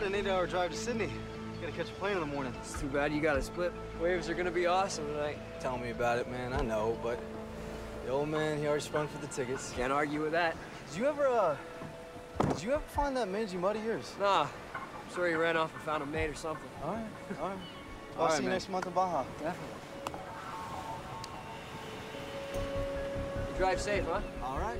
an 8-hour drive to Sydney. Gotta catch a plane in the morning. It's too bad you got to split. Waves are gonna be awesome tonight. Tell me about it, man. I know, but the old man, he already sprung for the tickets. Can't argue with that. Did you ever find that mangy mud of yours? Nah. I'm sure he ran off and found a mate or something. All right, all right. I'll see you next month in Baja. Definitely. You drive safe, huh? All right.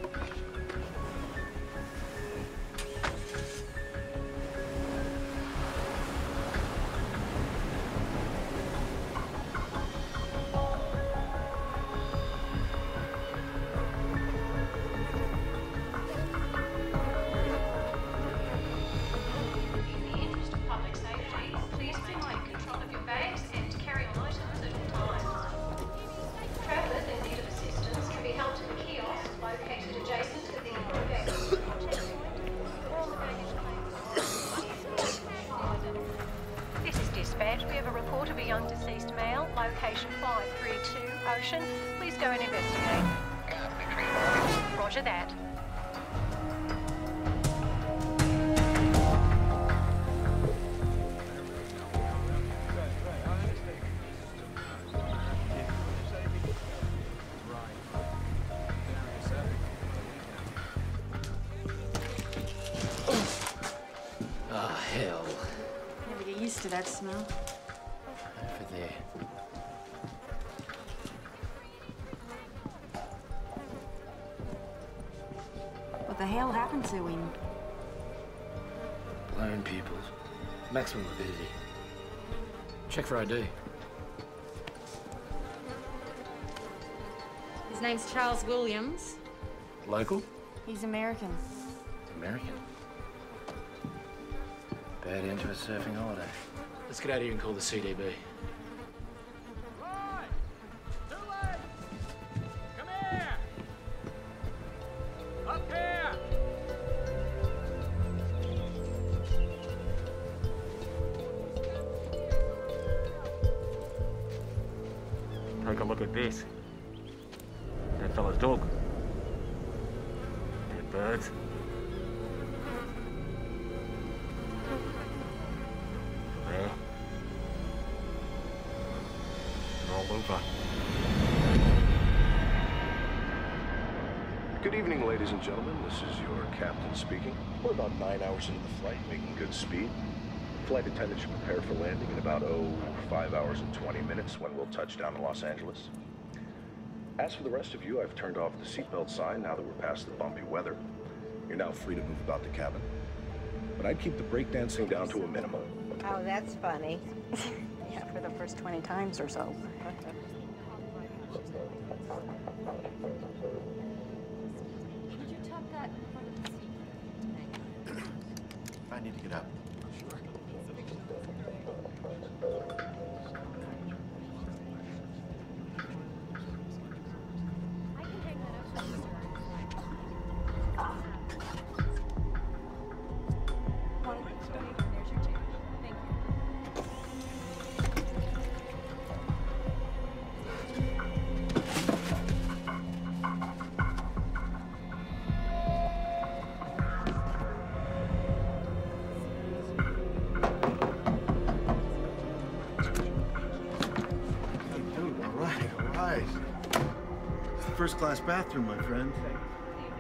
Please go and investigate. Roger that. Oh, hell. Never get used to that smell. Over there. What the hell happened to him? Blown pupils. Maximum avidity. Check for ID. His name's Charles Williams. Local? He's American. American. Bad end to a surfing holiday. Let's get out of here and call the CDB. Right! Too late! Come here! Up here! Take a look at this. That fella's dog. Dead birds. There. They're all over. Good evening, ladies and gentlemen. This is your captain speaking. We're about 9 hours into the flight, making good speed. Flight attendant should prepare for landing in about, 5 hours and 20 minutes when we'll touch down in Los Angeles. As for the rest of you, I've turned off the seatbelt sign now that we're past the bumpy weather. You're now free to move about the cabin. But I'd keep the breakdancing down to a minimum. Oh, that's funny. Yeah, for the first 20 times or so. Would you tuck that in front of the seat? If I need to get up. Sure. I can hang that up. There's your ticket. Thank you. First class bathroom, my friend.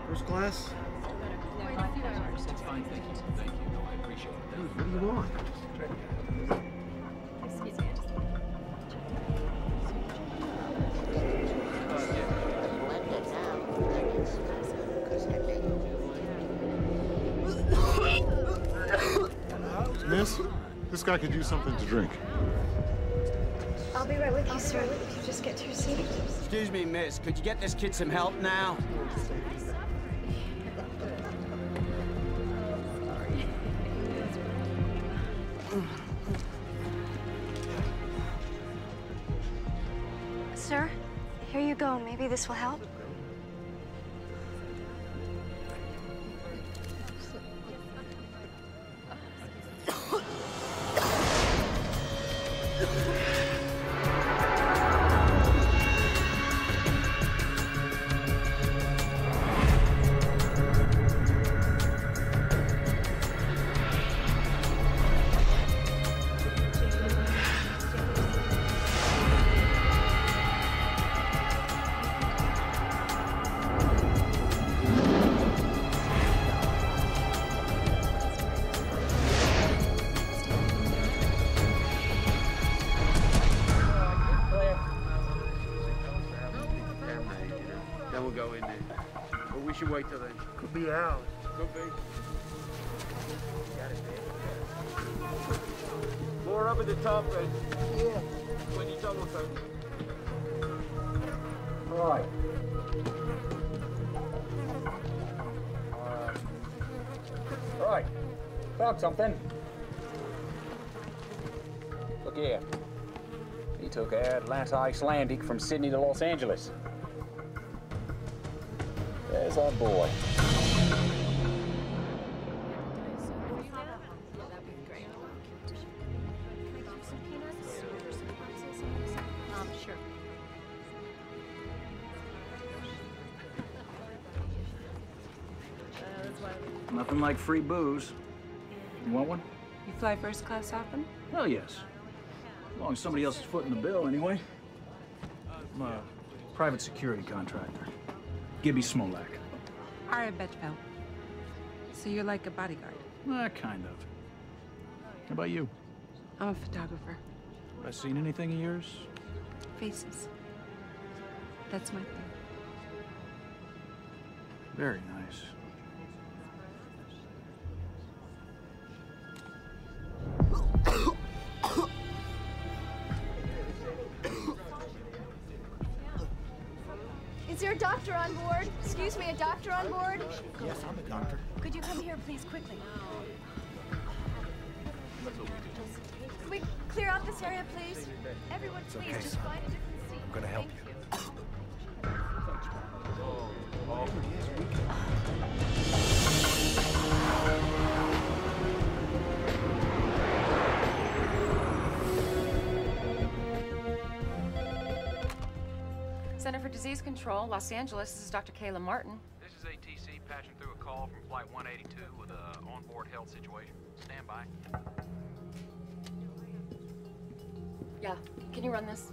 First class? It's fine, thank you. Thank you. No, I appreciate it. Dude, what do you want? Excuse me. Miss, this guy could use something to drink. I'll be right with you, sir. If you just get to your seat. Excuse me, miss. Could you get this kid some help now? Sir, here you go. Maybe this will help. should wait till then. Could be hours. Could be. More up at the top, then. Yeah. When you double take. Right. Right. Found something. Look here. He took Atlanta Icelandic from Sydney to Los Angeles. There's our boy. Sure. Nothing like free booze. You want one? You fly first class often? Hell yes. As long as somebody else is footing the bill, anyway. I'm a private security contractor. Gibby Smolak. Aria Betchfeld. So you're like a bodyguard? Kind of. How about you? I'm a photographer. Have I seen anything of yours? Faces. That's my thing. Very nice. Is there a doctor on board? Excuse me, a doctor on board? Yes, I'm a doctor. Could you come here, please, quickly? Can we clear out this area, please? Everyone, please, okay, just son. find a different seat. I'm gonna help Thank you. Center for Disease Control, Los Angeles. This is Dr. Kayla Martin. This is ATC patching through a call from Flight 182 with an onboard health situation. Stand by. Yeah, can you run this?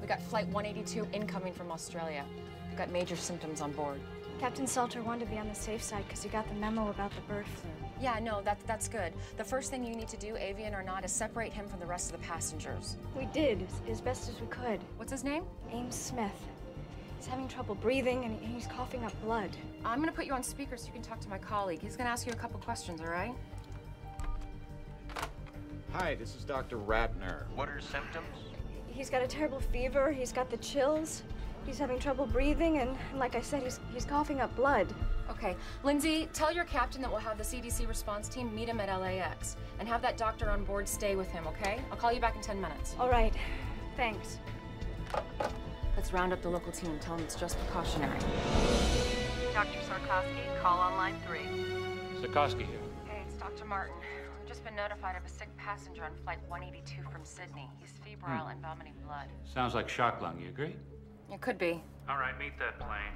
We got Flight 182 incoming from Australia. We've got major symptoms on board. Captain Salter wanted to be on the safe side because he got the memo about the bird flu. Yeah, no, that's good. The first thing you need to do, avian or not, is separate him from the rest of the passengers. We did, as best as we could. What's his name? Ames Smith. He's having trouble breathing and he's coughing up blood. I'm gonna put you on speaker so you can talk to my colleague. He's gonna ask you a couple questions, all right? Hi, this is Dr. Ratner. What are symptoms? He's got a terrible fever, he's got the chills, he's having trouble breathing, and like I said, he's coughing up blood. Okay, Lindsay, tell your captain that we'll have the CDC response team meet him at LAX and have that doctor on board stay with him, okay? I'll call you back in 10 minutes. All right, thanks. Let's round up the local team. Tell them it's just precautionary. Dr. Sarkowski, call on line 3. Sarkowski here. Hey, it's Dr. Martin. We've just been notified of a sick passenger on Flight 182 from Sydney. He's febrile and vomiting blood. Sounds like shock lung, you agree? It could be. All right, meet that plane.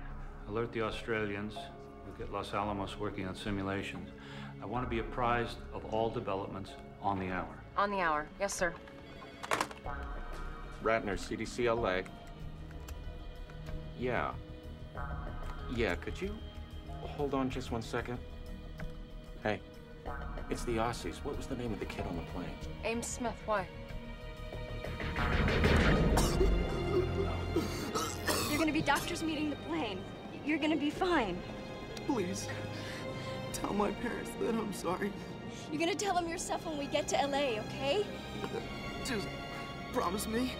Alert the Australians. We'll get Los Alamos working on simulations. I want to be apprised of all developments on the hour. On the hour. Yes, sir. Ratner, CDC LA. Yeah. Yeah, could you hold on just 1 second? Hey, it's the Aussies. What was the name of the kid on the plane? Ames Smith, why? You're gonna be doctors meeting the plane. You're gonna be fine. Please, tell my parents that I'm sorry. You're gonna tell them yourself when we get to LA, okay? Just promise me.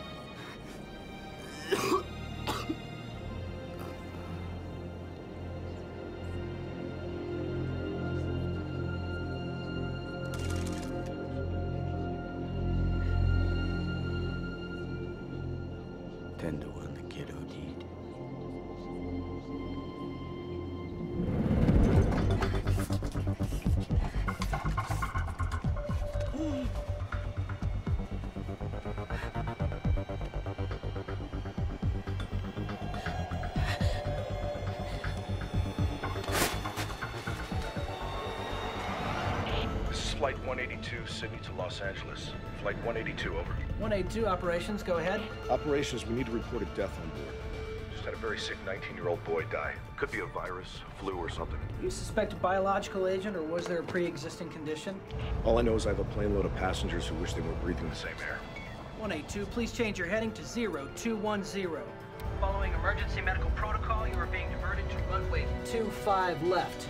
Tender when the kid OD'd. This is Flight 182, Sydney to Los Angeles. Flight 182, over. 182 operations, go ahead. Operations, we need to report a death on board. Just had a very sick 19-year-old boy die. Could be a virus, flu, or something. You suspect a biological agent, or was there a pre-existing condition? All I know is I have a plane load of passengers who wish they were breathing the same air. 182, please change your heading to 0210. Following emergency medical protocol, you are being diverted to runway 25 left.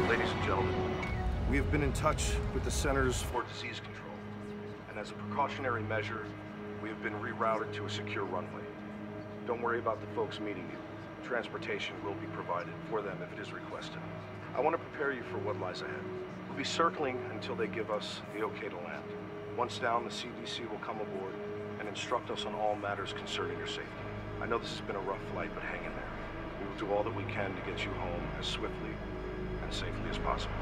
Ladies and gentlemen, we have been in touch with the Centers for Disease Control, and as a precautionary measure, we have been rerouted to a secure runway. Don't worry about the folks meeting you. Transportation will be provided for them if it is requested. I want to prepare you for what lies ahead. We'll be circling until they give us the okay to land. Once down, the CDC will come aboard and instruct us on all matters concerning your safety. I know this has been a rough flight, but hang in there. We will do all that we can to get you home as swiftly and safely as possible.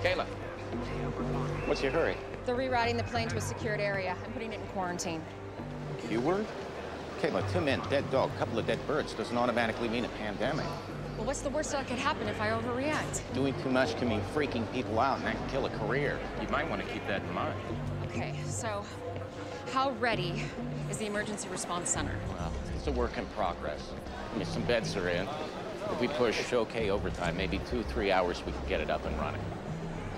Hey, Kayla. What's your hurry? They're rerouting the plane to a secured area. I'm putting it in quarantine. Q-word? Kayla, 2 men, dead dog, couple of dead birds doesn't automatically mean a pandemic. Well, what's the worst that could happen if I overreact? Doing too much can mean freaking people out, and that can kill a career. You might want to keep that in mind. Okay, so how ready is the emergency response center? Well, it's a work in progress. I mean, some beds are in. If we push okay overtime, maybe 2-3 hours, we can get it up and running.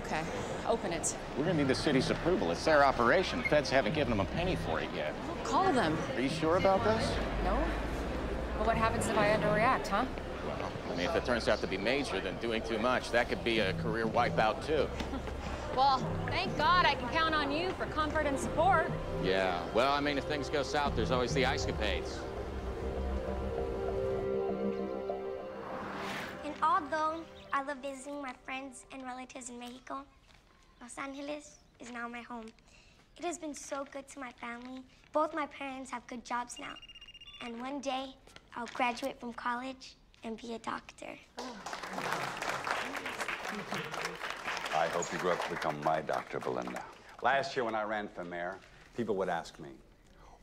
Okay, open it. We're gonna need the city's approval. It's their operation. Feds haven't given them a penny for it yet. Call them. Are you sure about this? No? Well, what happens if I underreact, huh? Well, I mean, if it turns out to be major, then doing too much, that could be a career wipeout, too. Well, thank God I can count on you for comfort and support. Yeah, well, I mean, if things go south, there's always the ice-capades. And although I love visiting my friends and relatives in Mexico, Los Angeles is now my home. It has been so good to my family. Both my parents have good jobs now. And one day, I'll graduate from college and be a doctor. I hope you grow up to become my Dr. Belinda. Last year when I ran for mayor, people would ask me,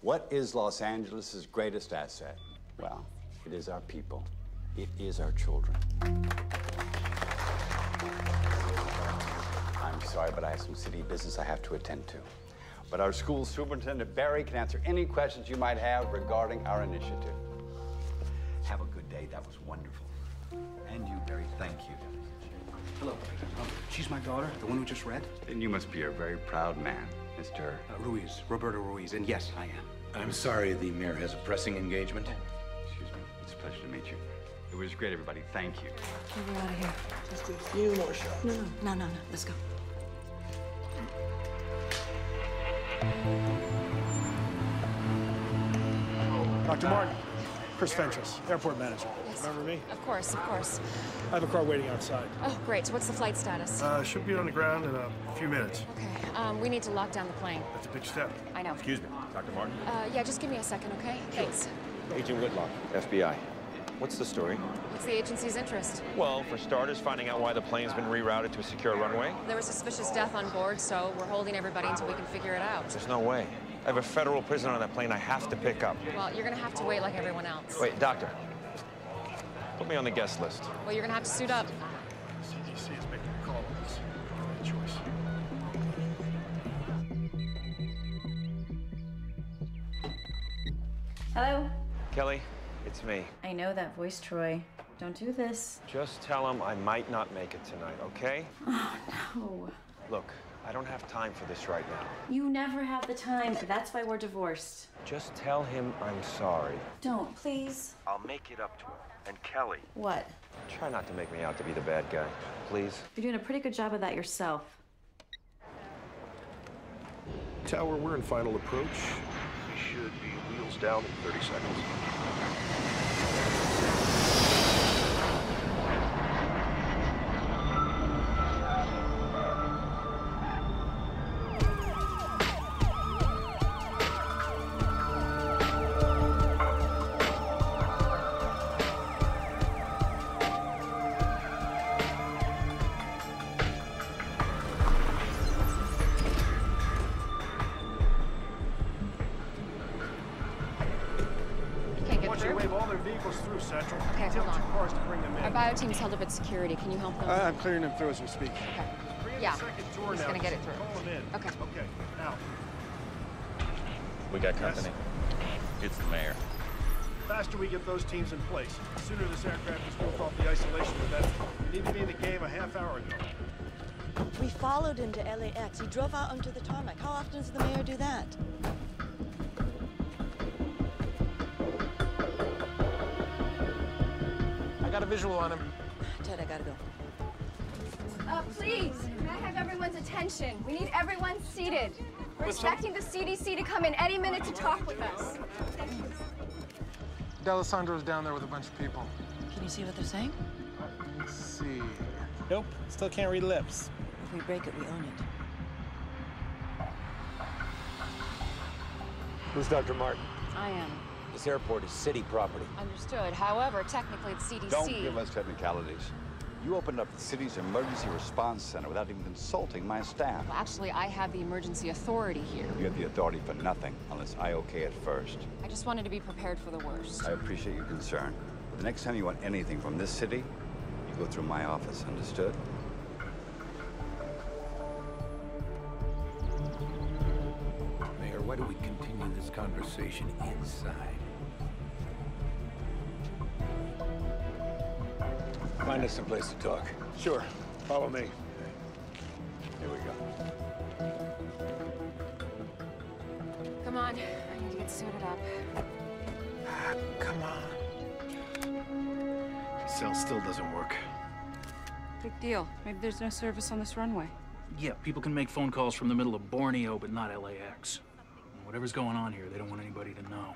what is Los Angeles' greatest asset? Well, it is our people. It is our children. I'm sorry, but I have some city business I have to attend to. But our school superintendent, Barry, can answer any questions you might have regarding our initiative. Have a good day. That was wonderful. And you, Barry, thank you. Hello. She's my daughter, the one who just read? Then you must be a very proud man, Mr. Ruiz, Roberto Ruiz, and yes, I am. I'm sorry the mayor has a pressing engagement. Excuse me. It's a pleasure to meet you. It was great, everybody. Thank you. We're out of here. Just a few more shots. No. Let's go. Dr. Martin, Chris Fentress, airport manager. Yes. Remember me? Of course, of course. I have a car waiting outside. Oh, great. So what's the flight status? Should be on the ground in a few minutes. Okay. We need to lock down the plane. That's a big step. I know. Excuse me, Dr. Martin? Yeah, just give me a second, okay? Thanks. Agent Whitlock, FBI. What's the story? What's the agency's interest? Well, for starters, finding out why the plane's been rerouted to a secure runway. There was suspicious death on board, so we're holding everybody until we can figure it out. There's no way. I have a federal prisoner on that plane I have to pick up. Well, you're gonna have to wait like everyone else. Wait, doctor. Put me on the guest list. Well, you're gonna have to suit up. CDC is making a call on this. Good choice. Hello? Kelly, it's me. I know that voice, Troy. Don't do this. Just tell him I might not make it tonight, okay? Oh, no. Look, I don't have time for this right now. You never have the time. That's why we're divorced. Just tell him I'm sorry. Don't, please. I'll make it up to him. And Kelly. What? Try not to make me out to be the bad guy, please. You're doing a pretty good job of that yourself. Tower, we're in final approach. We should be wheels down in 30 seconds. Through Central. Okay, hold on. 2 cars to bring them in. Our bio team's held up at security. Can you help them? I'm clearing them through as we speak. Okay. Yeah. He's gonna get it through. Call them in. Okay. Okay. Now. We got company. It's the mayor. faster we get those teams in place, the sooner this aircraft is moved off the isolation event. We need to be in the game a half hour ago. We followed him to LAX. He drove out onto the tarmac. How often does the mayor do that? I got a visual on him. Ted, I gotta go. Please, may I have everyone's attention? We need everyone seated. We're expecting the CDC to come in any minute to talk with us. D'Alessandro's down there with a bunch of people. Can you see what they're saying? Let's see. Nope, still can't read lips. If we break it, we own it. Who's Dr. Martin? I am. This airport is city property. Understood. However, technically it's CDC. Don't give us technicalities. You opened up the city's emergency response center without even consulting my staff. Well, actually, I have the emergency authority here. You have the authority for nothing unless I okay it first. I just wanted to be prepared for the worst. I appreciate your concern. The next time you want anything from this city, you go through my office, understood? Mayor, why don't we continue this conversation inside? Find us some place to talk. Sure. Follow me. Here we go. Come on. I need to get suited up. Come on. Cell still doesn't work. Big deal. Maybe there's no service on this runway. Yeah, people can make phone calls from the middle of Borneo, but not LAX. Whatever's going on here, they don't want anybody to know.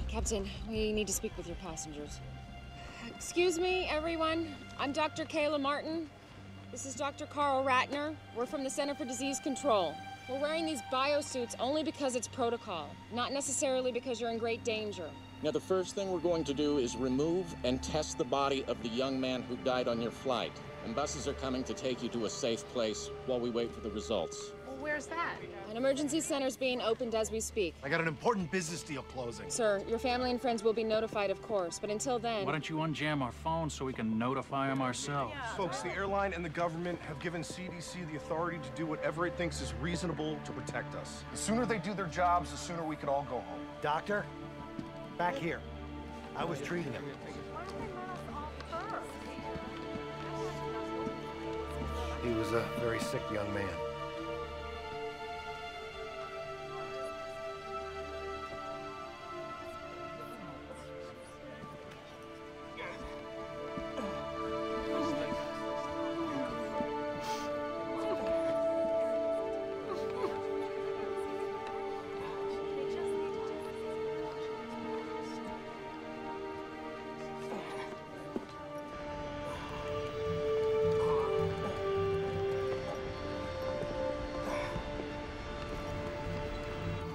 Captain, we need to speak with your passengers. Excuse me, everyone. I'm Dr. Kayla Martin. This is Dr. Carl Ratner. We're from the Center for Disease Control. We're wearing these biosuits only because it's protocol, not necessarily because you're in great danger. Now, the first thing we're going to do is remove and test the body of the young man who died on your flight. And buses are coming to take you to a safe place while we wait for the results. Well, where's that? An emergency center's being opened as we speak. I got an important business deal closing. Sir, your family and friends will be notified, of course, but until then... Why don't you unjam our phones so we can notify them ourselves? Folks, the airline and the government have given CDC the authority to do whatever it thinks is reasonable to protect us. The sooner they do their jobs, the sooner we can all go home. Doctor, back here. I was treating him. He was a very sick young man.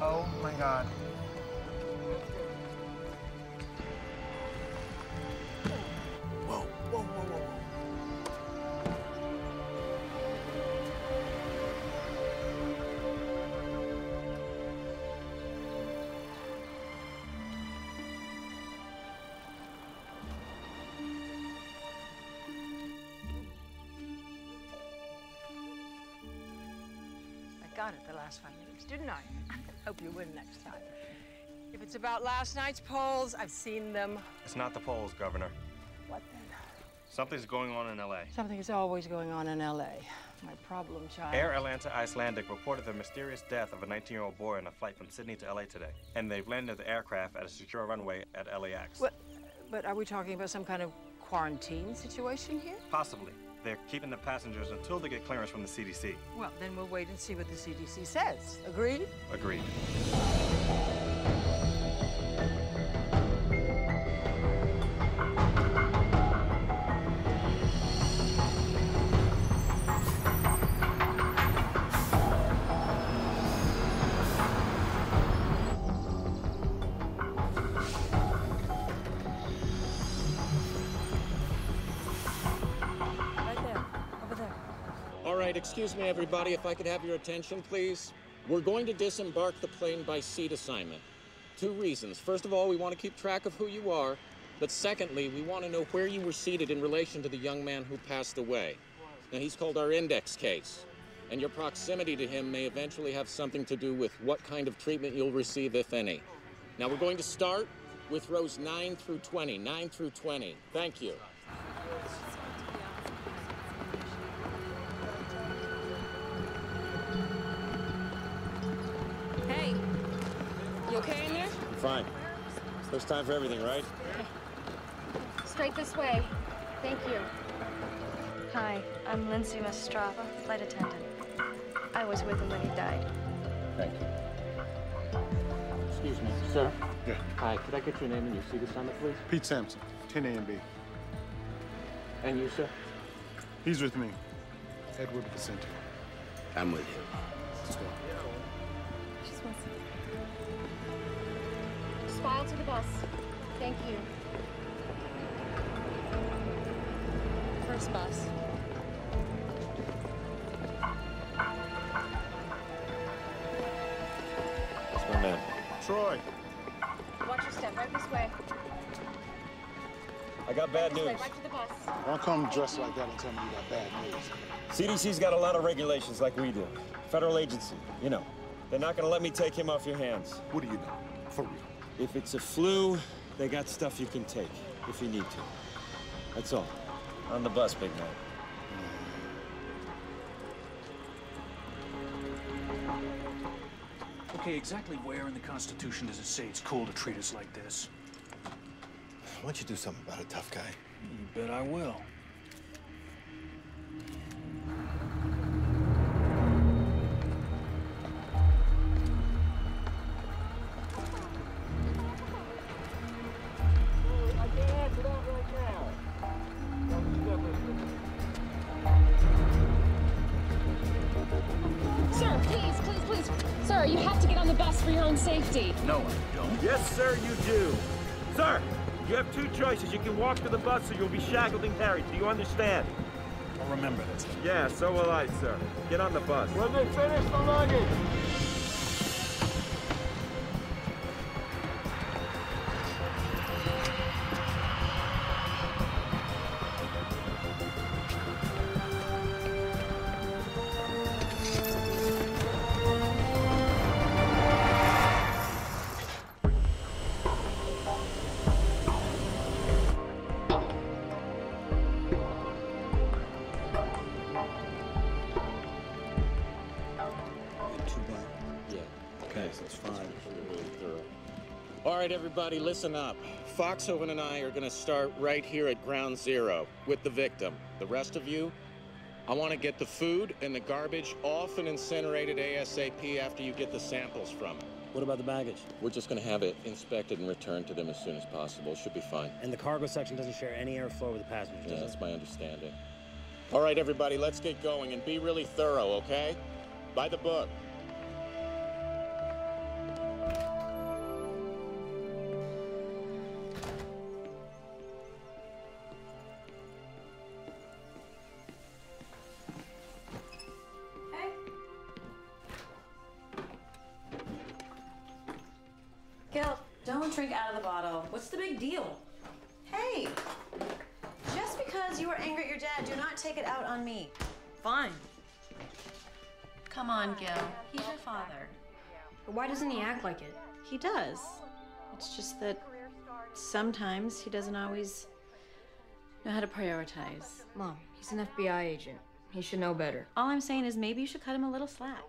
Oh my God. Whoa, whoa, whoa, whoa, whoa. I got it the last 5 minutes, didn't I? Hope you win next time. If it's about last night's polls, I've seen them. It's not the polls, Governor. What then? Something's going on in L.A. Something is always going on in L.A. My problem child. Air Atlanta Icelandic reported the mysterious death of a 19-year-old boy on a flight from Sydney to L.A. today. And they've landed the aircraft at a secure runway at LAX. But are we talking about some kind of quarantine situation here? Possibly. They're keeping the passengers until they get clearance from the CDC. Well, then we'll wait and see what the CDC says. Agreed? Agreed. right, excuse me, everybody, if I could have your attention, please. We're going to disembark the plane by seat assignment. 2 reasons. First of all, we want to keep track of who you are. But secondly, we want to know where you were seated in relation to the young man who passed away. Now, he's called our index case. And your proximity to him may eventually have something to do with what kind of treatment you'll receive, if any. Now, we're going to start with rows 9 through 20. 9 through 20. Thank you. Hey, you okay in there? I'm fine. First time for everything, right? Straight this way. Thank you. Hi, I'm Lindsay Mastrava, flight attendant. I was with him when he died. Thank you. Excuse me, sir. Yeah. Hi, could I get your name and your seat assignment, please? Pete Sampson, 10 A and B. And you, sir? He's with me. Edward Vicente. I'm with him. Let's go. Just file to the bus. Thank you. First bus. That's my man. Troy. Watch your step. Right this way. I got bad This way, news. right to the bus. Don't come dressed like that and tell me you got bad news. CDC's got a lot of regulations like we do. Federal agency, you know. They're not gonna let me take him off your hands. What do you know? For real. If it's a flu, they got stuff you can take if you need to. That's all. On the bus, big man. Okay, exactly where in the Constitution does it say it's cool to treat us like this? Why don't you do something about it, tough guy? You bet I will. I can't answer that right now. Sir, please. Sir, you have to get on the bus for your own safety. No, I don't. Yes, sir, you do. Sir, you have 2 choices. You can walk to the bus or you'll be shackled and carried. Do you understand? I'll remember this. Yeah, so will I, sir. Get on the bus. When they finish the luggage. All right, everybody, listen up. Foxhoven and I are going to start right here at ground zero with the victim. The rest of you, I want to get the food and the garbage off and incinerated ASAP after you get the samples from it. What about the baggage? We're just going to have it inspected and returned to them as soon as possible. Should be fine. And the cargo section doesn't share any airflow with the passengers, Yeah, does that's it? my understanding. All right, everybody, let's get going and be really thorough, okay? By the book. Gil, don't drink out of the bottle. What's the big deal? Hey, just because you were angry at your dad, do not take it out on me. Fine. Come on, Gil. He's your father. But why doesn't he act like it? He does. It's just that sometimes he doesn't always know how to prioritize. Mom, he's an FBI agent. He should know better. All I'm saying is maybe you should cut him a little slack.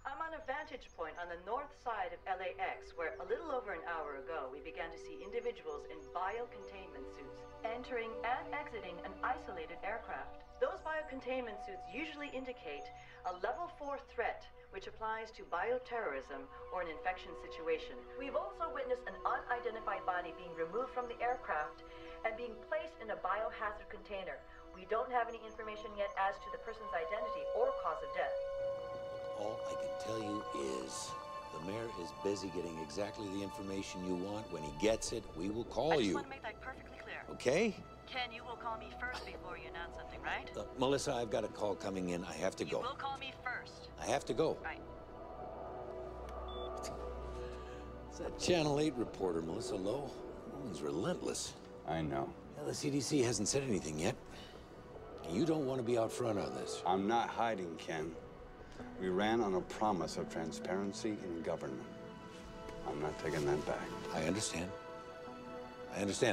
I'm on a vantage point on the north side of LAX, where a little over an hour ago, we began to see individuals in biocontainment suits entering and exiting an isolated aircraft. Those biocontainment suits usually indicate a level 4 threat, which applies to bioterrorism or an infection situation. We've also witnessed an unidentified body being removed from the aircraft and being placed in a biohazard container. We don't have any information yet as to the person's identity or cause of death. All I can tell you is the mayor is busy getting exactly the information you want. When he gets it, we will call you. I just want to make that perfectly clear. Okay? Ken, you will call me first before you announce something, right? right? Melissa, I've got a call coming in. I have to go. You will call me first. I have to go. Right. It's that Channel 8 reporter, Melissa Lowe. Woman's relentless. I know. Well, the CDC hasn't said anything yet. You don't want to be out front on this. I'm not hiding, Ken. We ran on a promise of transparency in government. I'm not taking that back. I understand.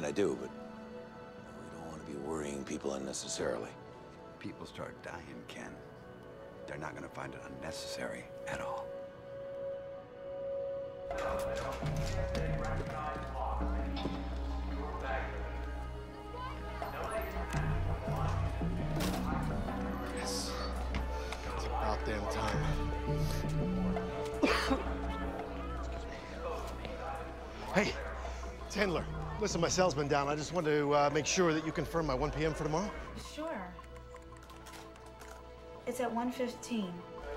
I do, but we don't want to be worrying people unnecessarily. People start dying, Ken. They're not going to find it unnecessary at all. Yes. It's about damn time. Hey, it's Handler. Listen, my cell's been down. I just wanted to make sure that you confirm my 1 p.m. for tomorrow. Sure. It's at 1:15.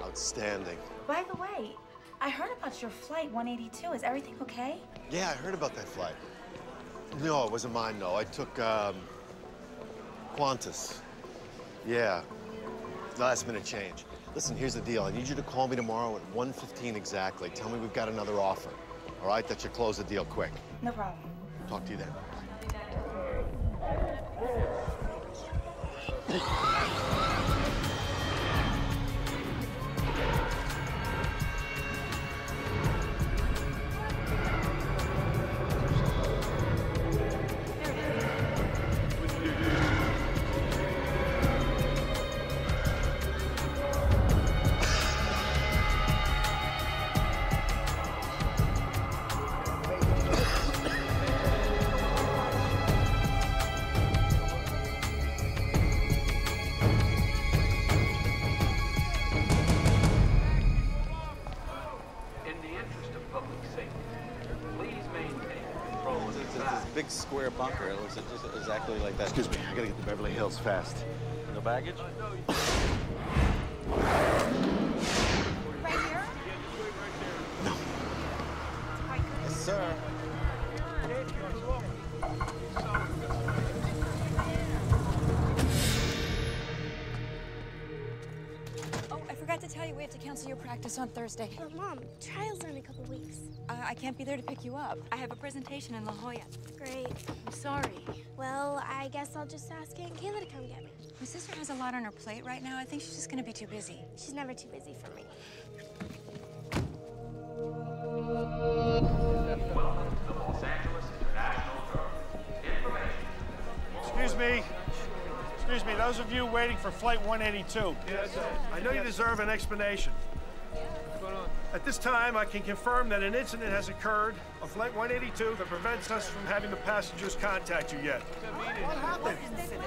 Outstanding. By the way, I heard about your flight 182. Is everything okay? Yeah, I heard about that flight. No, it wasn't mine, no. I took, Qantas. Yeah. Last-minute change. Listen, here's the deal. I need you to call me tomorrow at 1:15 exactly. Tell me we've got another offer. All right? That should close the deal quick. No problem. Talk to you then. Big square bunker. It looks just exactly like that. Excuse me, I gotta get to Beverly Hills fast. No baggage? Right here? No. Yes, sir. Oh, I forgot to tell you, we have to cancel your practice on Thursday. But Mom, trial's are in a couple weeks. I can't be there to pick you up. I have a presentation in La Jolla. Great. I'm sorry. Well, I guess I'll just ask Aunt Kayla to come get me. My sister has a lot on her plate right now. I think she's just gonna be too busy. She's never too busy for me. Welcome to the Los Angeles International Terminal. Information. Excuse me, those of you waiting for flight 182. Yes, sir. I know you deserve an explanation. What's going on? At this time, I can confirm that an incident has occurred on flight 182 that prevents us from having the passengers contact you yet. What happened?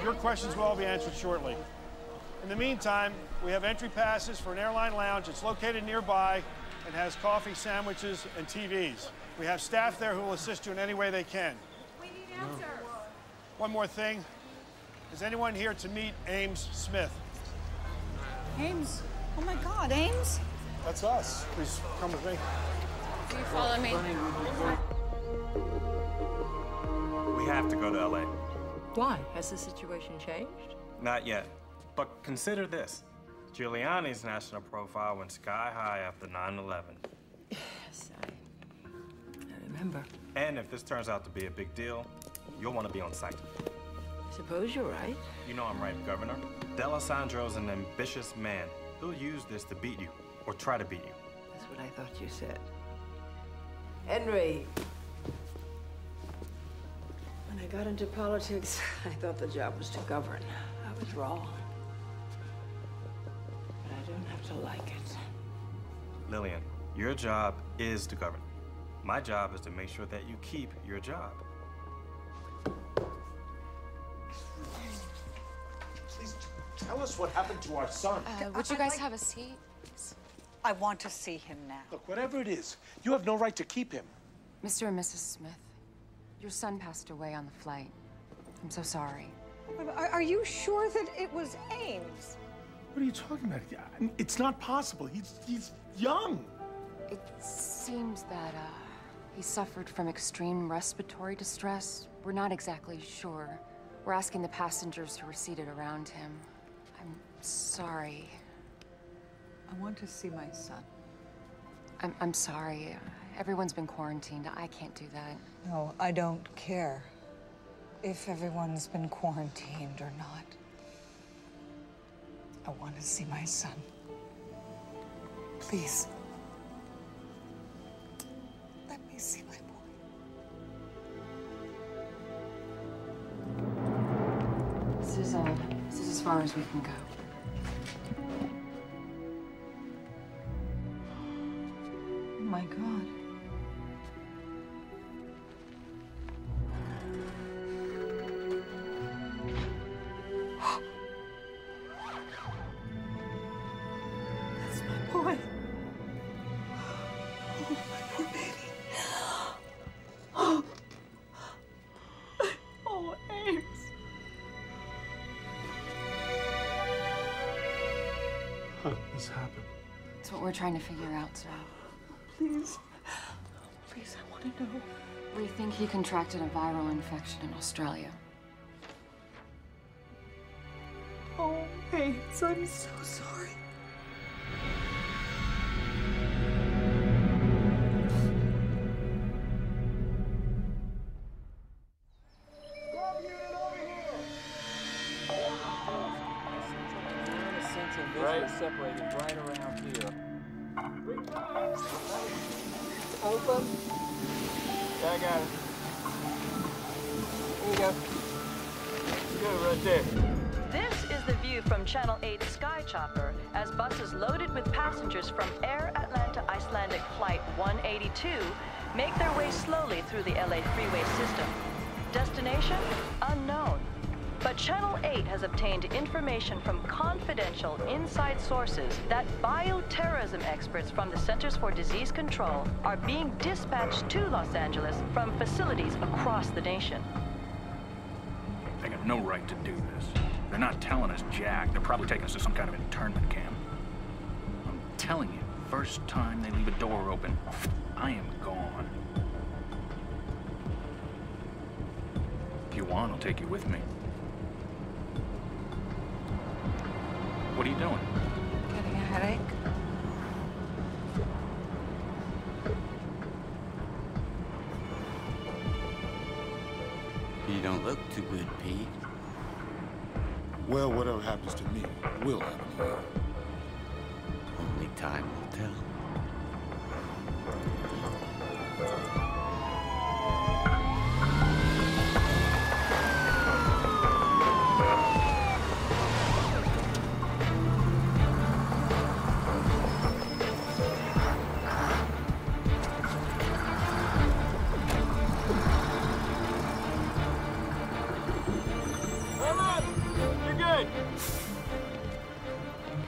Your questions will all be answered shortly. In the meantime, we have entry passes for an airline lounge. It's located nearby and has coffee, sandwiches, and TVs. We have staff there who will assist you in any way they can. We need answers. One more thing. Is anyone here to meet Ames Smith? Ames? Oh my God, Ames? That's us. Please come with me. Do you follow me? We have to go to LA. Why? Has the situation changed? Not yet. But consider this. Giuliani's national profile went sky high after 9/11. Yes, I remember. And if this turns out to be a big deal, you'll want to be on site. Suppose you're right. You know I'm right, Governor. D'Alessandro's an ambitious man. He'll use this to beat you, or try to beat you. That's what I thought you said. Henry. When I got into politics, I thought the job was to govern. I was wrong. But I don't have to like it. Lillian, your job is to govern. My job is to make sure that you keep your job. Please tell us what happened to our son. Would you guys have a seat? I want to see him now. Look, whatever it is, you have no right to keep him. Mr. and Mrs. Smith, your son passed away on the flight. I'm so sorry. Are you sure that it was Ames? What are you talking about? I mean, it's not possible. He's young. It seems that he suffered from extreme respiratory distress. We're not exactly sure. We're asking the passengers who were seated around him. I'm sorry. I want to see my son. I'm sorry. Everyone's been quarantined. I can't do that. No, I don't care if everyone's been quarantined or not. I want to see my son. Please. Let me see my boy. This is as far as we can go. Oh my God. That's my boy. Oh, my poor baby. Oh, Ames. How did this happen? It's what we're trying to figure out, Sal. Please. Please, I want to know. We think he contracted a viral infection in Australia. Oh, Ames, I'm so sorry. Right, separated right around here. Open. Yeah, I got it. There you go. Good, right there. This is the view from Channel 8 Sky Chopper as buses loaded with passengers from Air Atlanta Icelandic Flight 182 make their way slowly through the LA freeway system. Destination? Unknown. But Channel 8 has obtained information from confidential inside sources that bioterrorism experts from the Centers for Disease Control are being dispatched to Los Angeles from facilities across the nation. They got no right to do this. They're not telling us jack. They're probably taking us to some kind of internment camp. I'm telling you, first time they leave a door open, I am gone. If you want, I'll take you with me. What are you doing? Getting a headache? You don't look too good, Pete. Well, whatever happens to me will happen to you. Only time will tell.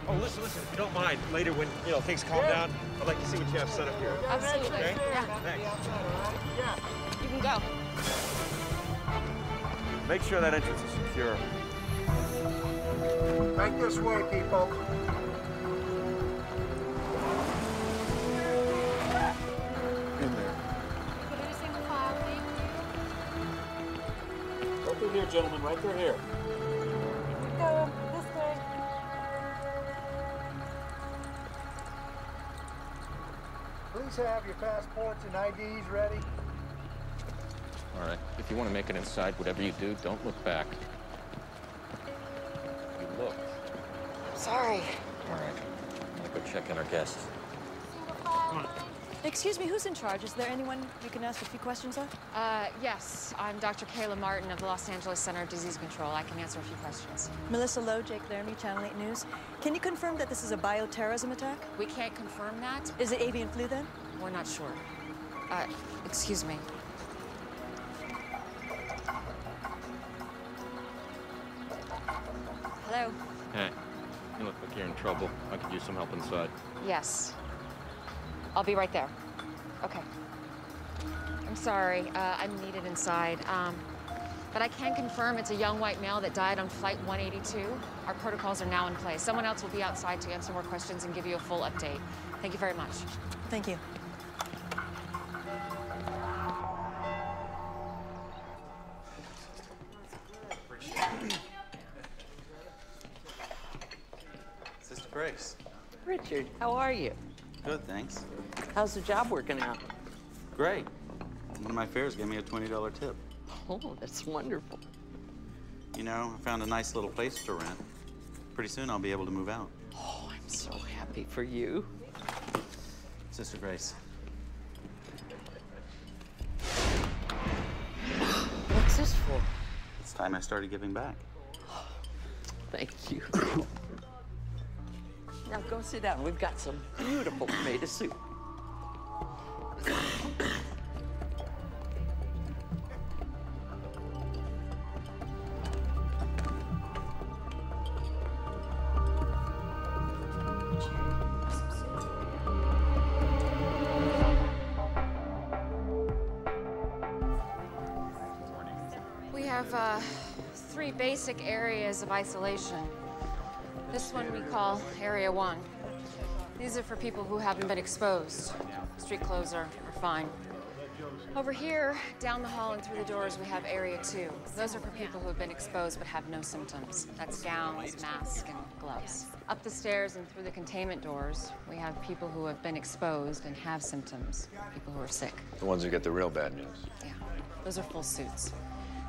Oh, listen, if you don't mind, later when, things calm down, I'd like to see what you have set up here. Absolutely. Okay? Yeah. Thanks. You can go. Make sure that entrance is secure. Right this way, people. In there. Put in a single file, please. Right through here, gentlemen, right through here. Go this way. Please have your passports and IDs ready. All right, if you want to make it inside, whatever you do, don't look back. You look. Sorry. All right, I'm gonna go check on our guests. Come on. Excuse me, who's in charge? Is there anyone we can ask a few questions of? Yes, I'm Dr. Kayla Martin of the Los Angeles Center of Disease Control. I can answer a few questions. Melissa Lowe, Jake Laramie, Channel 8 News. Can you confirm that this is a bioterrorism attack? We can't confirm that. Is it avian flu then? We're not sure. Excuse me. Hello? Hey, you look like you're in trouble. I could use some help inside. Yes. I'll be right there. Okay. I'm sorry, I'm needed inside. But I can confirm it's a young white male that died on Flight 182. Our protocols are now in place. Someone else will be outside to answer more questions and give you a full update. Thank you very much. Thank you. Grace. Richard, how are you? Good, thanks. How's the job working out? Great. One of my fares gave me a $20 tip. Oh, that's wonderful. You know, I found a nice little place to rent. Pretty soon I'll be able to move out. Oh, I'm so happy for you. Sister Grace. What's this for? It's time I started giving back. Thank you. Now go sit down. We've got some beautiful tomato soup. We have 3 basic areas of isolation. This one we call Area 1. These are for people who haven't been exposed. Street clothes are fine. Over here, down the hall and through the doors, we have Area 2. Those are for people who have been exposed but have no symptoms. That's gowns, masks, and gloves. Up the stairs and through the containment doors, we have people who have been exposed and have symptoms, people who are sick. The ones who get the real bad news. Yeah, those are full suits.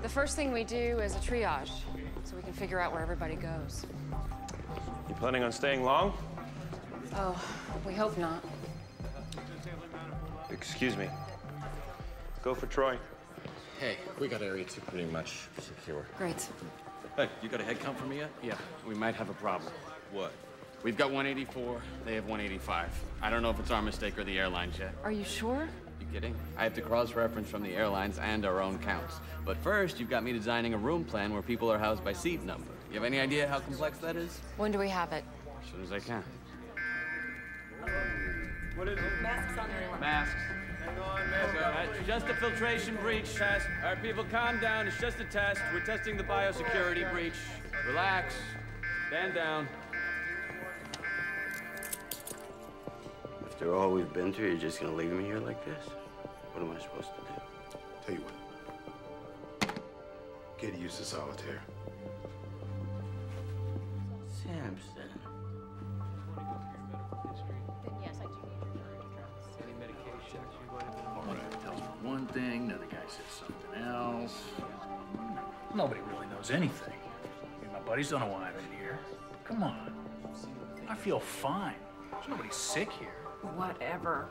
The first thing we do is a triage, so we can figure out where everybody goes. You planning on staying long? Oh, we hope not. Excuse me. Go for Troy. Hey, we got Area 2 pretty much secure. Great. Hey, you got a head count for me yet? Yeah, we might have a problem. What? We've got 184, they have 185. I don't know if it's our mistake or the airlines yet. Are you sure? You kidding? I have to cross-reference from the airlines and our own counts. But first, you've got me designing a room plan where people are housed by seat number. You have any idea how complex that is? When do we have it? As soon as I can. What is it? Masks on everyone. Masks. Hang on, man. It's just a filtration breach test. All right, people, calm down. It's just a test. We're testing the biosecurity breach. Relax. Stand down. After all we've been through, you're just gonna leave me here like this? What am I supposed to do? Tell you what. Get used to solitaire. Samson. One guy tells me one thing, another guy says something else. Nobody really knows anything. I mean, my buddies don't know why I'm in here. Come on. I feel fine. There's nobody sick here. Whatever.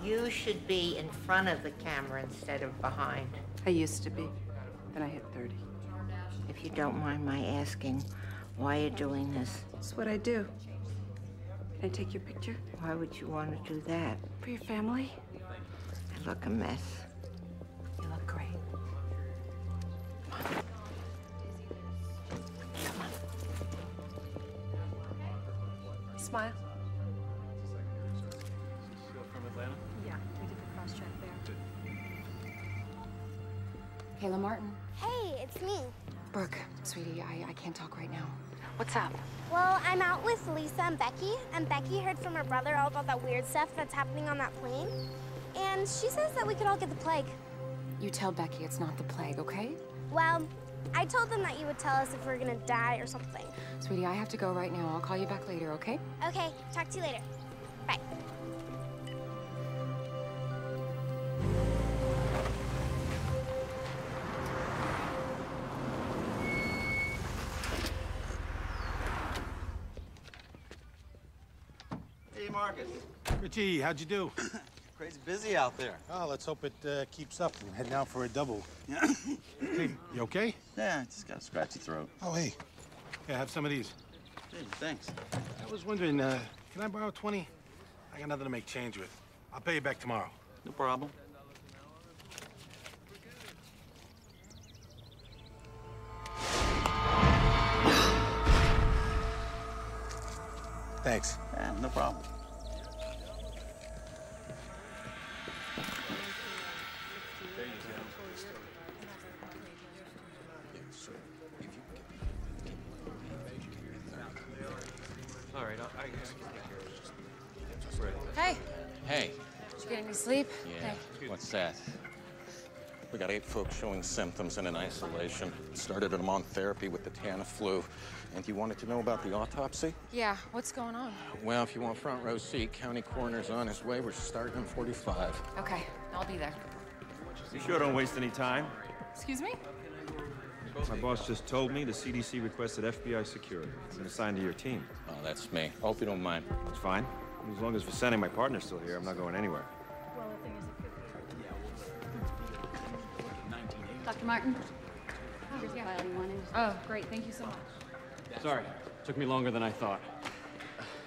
You should be in front of the camera instead of behind. I used to be, then I hit 30. If you don't mind my asking, why you're doing this? It's what I do. Can I take your picture? Why would you want to do that? For your family? I look a mess. You look great. Smile. From Atlanta? Yeah, we did the cross-check there. Kayla Martin. Hey, it's me. Brooke, sweetie, I can't talk right now. What's up? Well, I'm out with Lisa and Becky heard from her brother all about that weird stuff that's happening on that plane. And she says that we could all get the plague. You tell Becky it's not the plague, okay? Well, I told them that you would tell us if we were gonna die or something. Sweetie, I have to go right now. I'll call you back later, okay? Okay, talk to you later. Bye. Hey, Marcus. Richie, how'd you do? Crazy busy out there. Oh, let's hope it keeps up. I'm heading out for a double. Hey, you okay? Yeah, I just got a scratchy throat. Oh, hey. Yeah, have some of these. Hey, thanks. I was wondering, can I borrow 20? I got nothing to make change with. I'll pay you back tomorrow. No problem. Thanks. Yeah, no problem. All right, I guess I can take care of it. Hey. Hey, Did you get any sleep? Yeah. What's that? We got 8 folks showing symptoms and in isolation. Started them on therapy with the Tana flu. And you wanted to know about the autopsy? Yeah, what's going on? Well, if you want front row seat, county coroner's on his way. We're starting in 45. Okay, I'll be there. You sure don't waste any time? Excuse me? My boss just told me the CDC requested FBI security. I'm assigned to your team. Oh, that's me. Hope you don't mind. It's fine. As long as Vicente, my partner's still here, I'm not going anywhere. Dr. Martin? Oh, great. Thank you so much. Sorry, took me longer than I thought.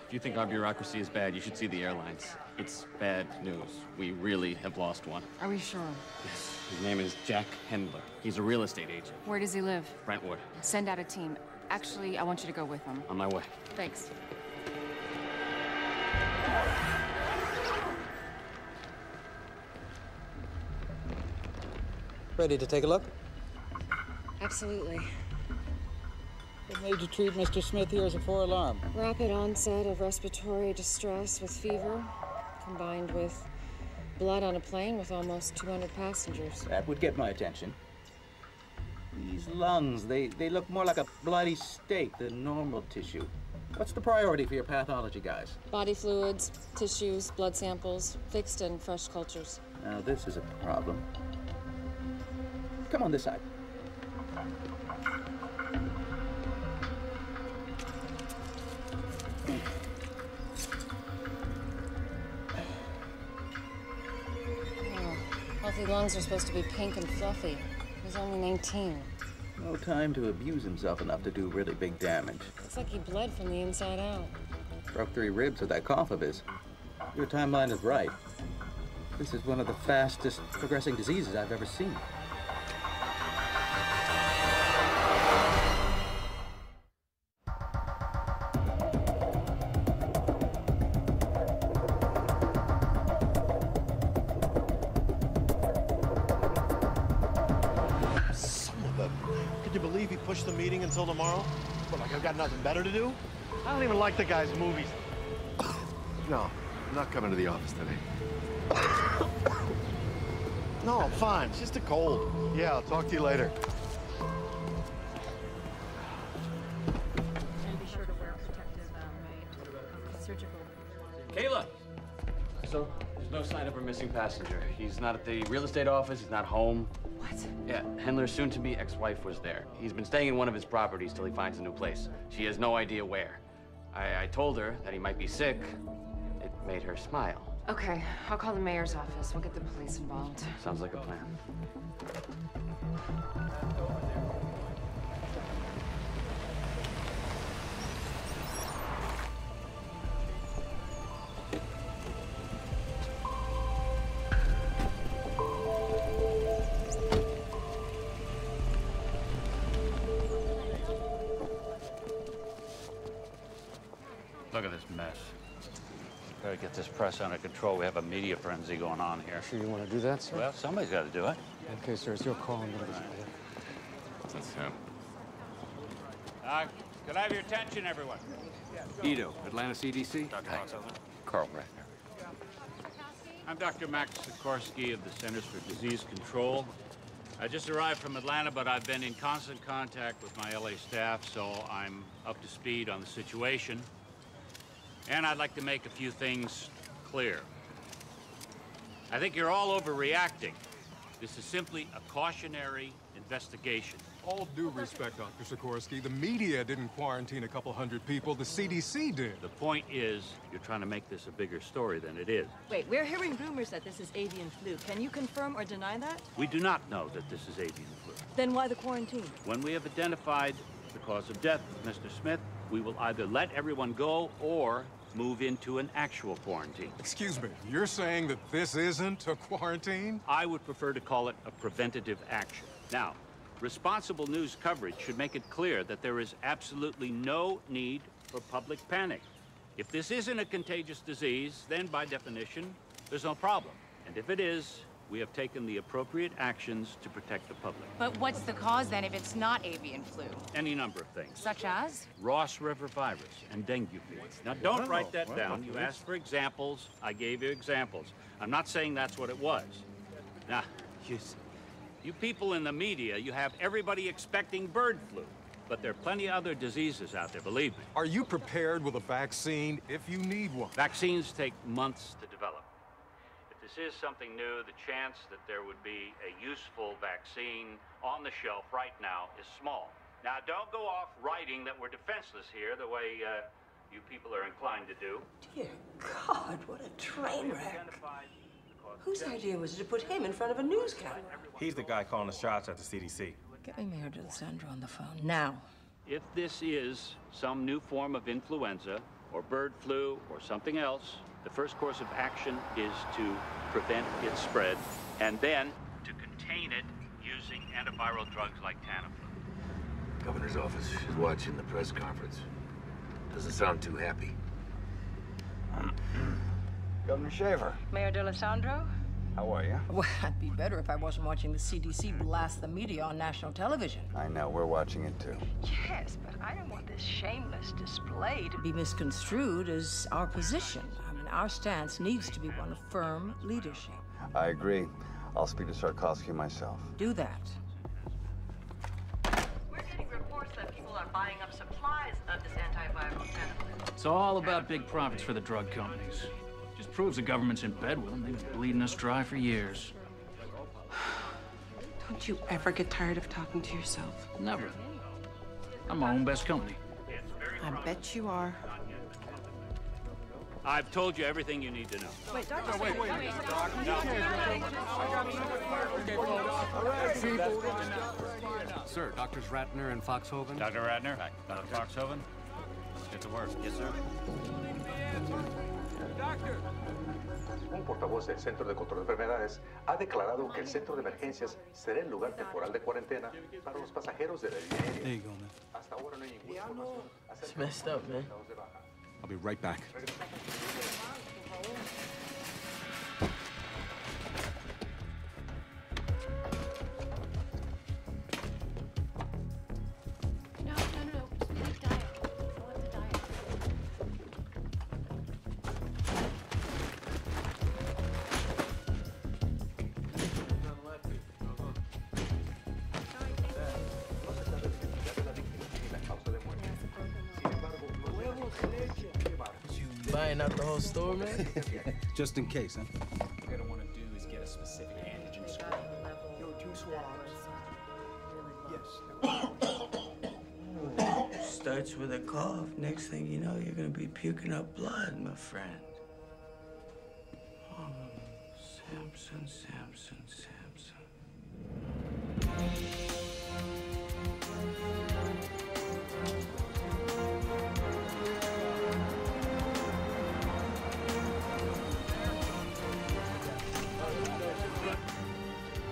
If you think our bureaucracy is bad, you should see the airlines. It's bad news. We really have lost one. Are we sure? Yes. His name is Jack Hendler. He's a real estate agent. Where does he live? Brentwood. Send out a team. Actually, I want you to go with him. On my way. Thanks. Ready to take a look? Absolutely. What made you treat Mr. Smith here as a 4-alarm? Rapid onset of respiratory distress with fever, combined with blood on a plane with almost 200 passengers. That would get my attention. These lungs, they look more like a bloody steak than normal tissue. What's the priority for your pathology guys? Body fluids, tissues, blood samples, fixed and fresh cultures. Now this is a problem. Come on this side. Healthy lungs are supposed to be pink and fluffy. He's only 19. No time to abuse himself enough to do really big damage. It's like he bled from the inside out. Broke 3 ribs with that cough of his. Your timeline is right. This is one of the fastest progressing diseases I've ever seen. Push the meeting until tomorrow? What, like I've got nothing better to do? I don't even like the guy's movies. No, I'm not coming to the office today. No, I'm fine. It's just a cold. Yeah, I'll talk to you later. And be sure to wear protective surgical. Kayla! So, there's no sign of her missing passenger. He's not at the real estate office, he's not home. What? Yeah, Hendler's soon-to-be ex-wife was there. He's been staying in one of his properties till he finds a new place. She has no idea where. I told her that he might be sick. It made her smile. Okay, I'll call the mayor's office. We'll get the police involved. Sounds like a plan. Look at this mess. Gotta get this press under control. We have a media frenzy going on here. Sure you want to do that, sir? Well, somebody's got to do it. Okay, sir, it's your call. I'm going to That's him. Can I have your attention, everyone? Edo, Atlanta CDC. Dr. Carl Ratner. I'm Dr. Max Sikorsky of the Centers for Disease Control. I just arrived from Atlanta, but I've been in constant contact with my LA staff, so I'm up to speed on the situation. And I'd like to make a few things clear. I think you're all overreacting. This is simply a cautionary investigation. All due respect, Dr. Sikorsky, the media didn't quarantine a couple hundred people, the CDC did. The point is, you're trying to make this a bigger story than it is. Wait, we're hearing rumors that this is avian flu. Can you confirm or deny that? We do not know that this is avian flu. Then why the quarantine? When we have identified the cause of death of Mr. Smith, we will either let everyone go or move into an actual quarantine. Excuse me, you're saying that this isn't a quarantine? I would prefer to call it a preventative action. Now, responsible news coverage should make it clear that there is absolutely no need for public panic. If this isn't a contagious disease, then by definition, there's no problem. And if it is, we have taken the appropriate actions to protect the public. But what's the cause then if it's not avian flu? Any number of things. Such as? Ross River virus and dengue fever. Now, don't write that down. You asked for examples. I gave you examples. I'm not saying that's what it was. Now, you people in the media, you have everybody expecting bird flu. But there are plenty of other diseases out there, believe me. Are you prepared with a vaccine if you need one? Vaccines take months to develop. If this is something new, the chance that there would be a useful vaccine on the shelf right now is small. Now, don't go off writing that we're defenseless here the way you people are inclined to do. Dear God, what a train wreck. Whose idea was it to put him in front of a news camera? He's the guy calling the shots at the CDC. Get me Mayor D'Alessandro on the phone, now. If this is some new form of influenza or bird flu or something else, the first course of action is to prevent its spread and then to contain it using antiviral drugs like Tamiflu. Governor's office is watching the press conference. Doesn't sound too happy. Governor Shaver. Mayor D'Alessandro? How are you? Well, I'd be better if I wasn't watching the CDC blast the media on national television. I know, we're watching it too. Yes, but I don't want this shameless display to be misconstrued as our position. I mean, our stance needs to be one of firm leadership. I agree. I'll speak to Sarkovsky myself. Do that. We're getting reports that people are buying up supplies of this antiviral Tamiflu. It's all about big profits for the drug companies. Just proves the government's in bed with them. They've been bleeding us dry for years. Don't you ever get tired of talking to yourself? Never. I'm my own best company. I bet you are. I've told you everything you need to know. Wait, Doctor, wait. Sir, Doctors Ratner and Foxhoven. Dr. Ratner, Dr. Foxhoven, let's get to work. Yes, sir. Un portavoz del Centro de Control de Enfermedades ha declarado que el centro de emergencias será el lugar temporal de cuarentena para los pasajeros de la línea aérea. There you go, man. Hasta ahora no hay ninguna información It's messed up, man. I'll be right back. No. Leave diet. I want the diet. Buying out the whole store, man? Just in case, huh? What you're gonna want to do is get a specific antigen score. Yo, 2 swabs. Yes. Starts with a cough. Next thing you know, you're gonna be puking up blood, my friend. Oh, Samson.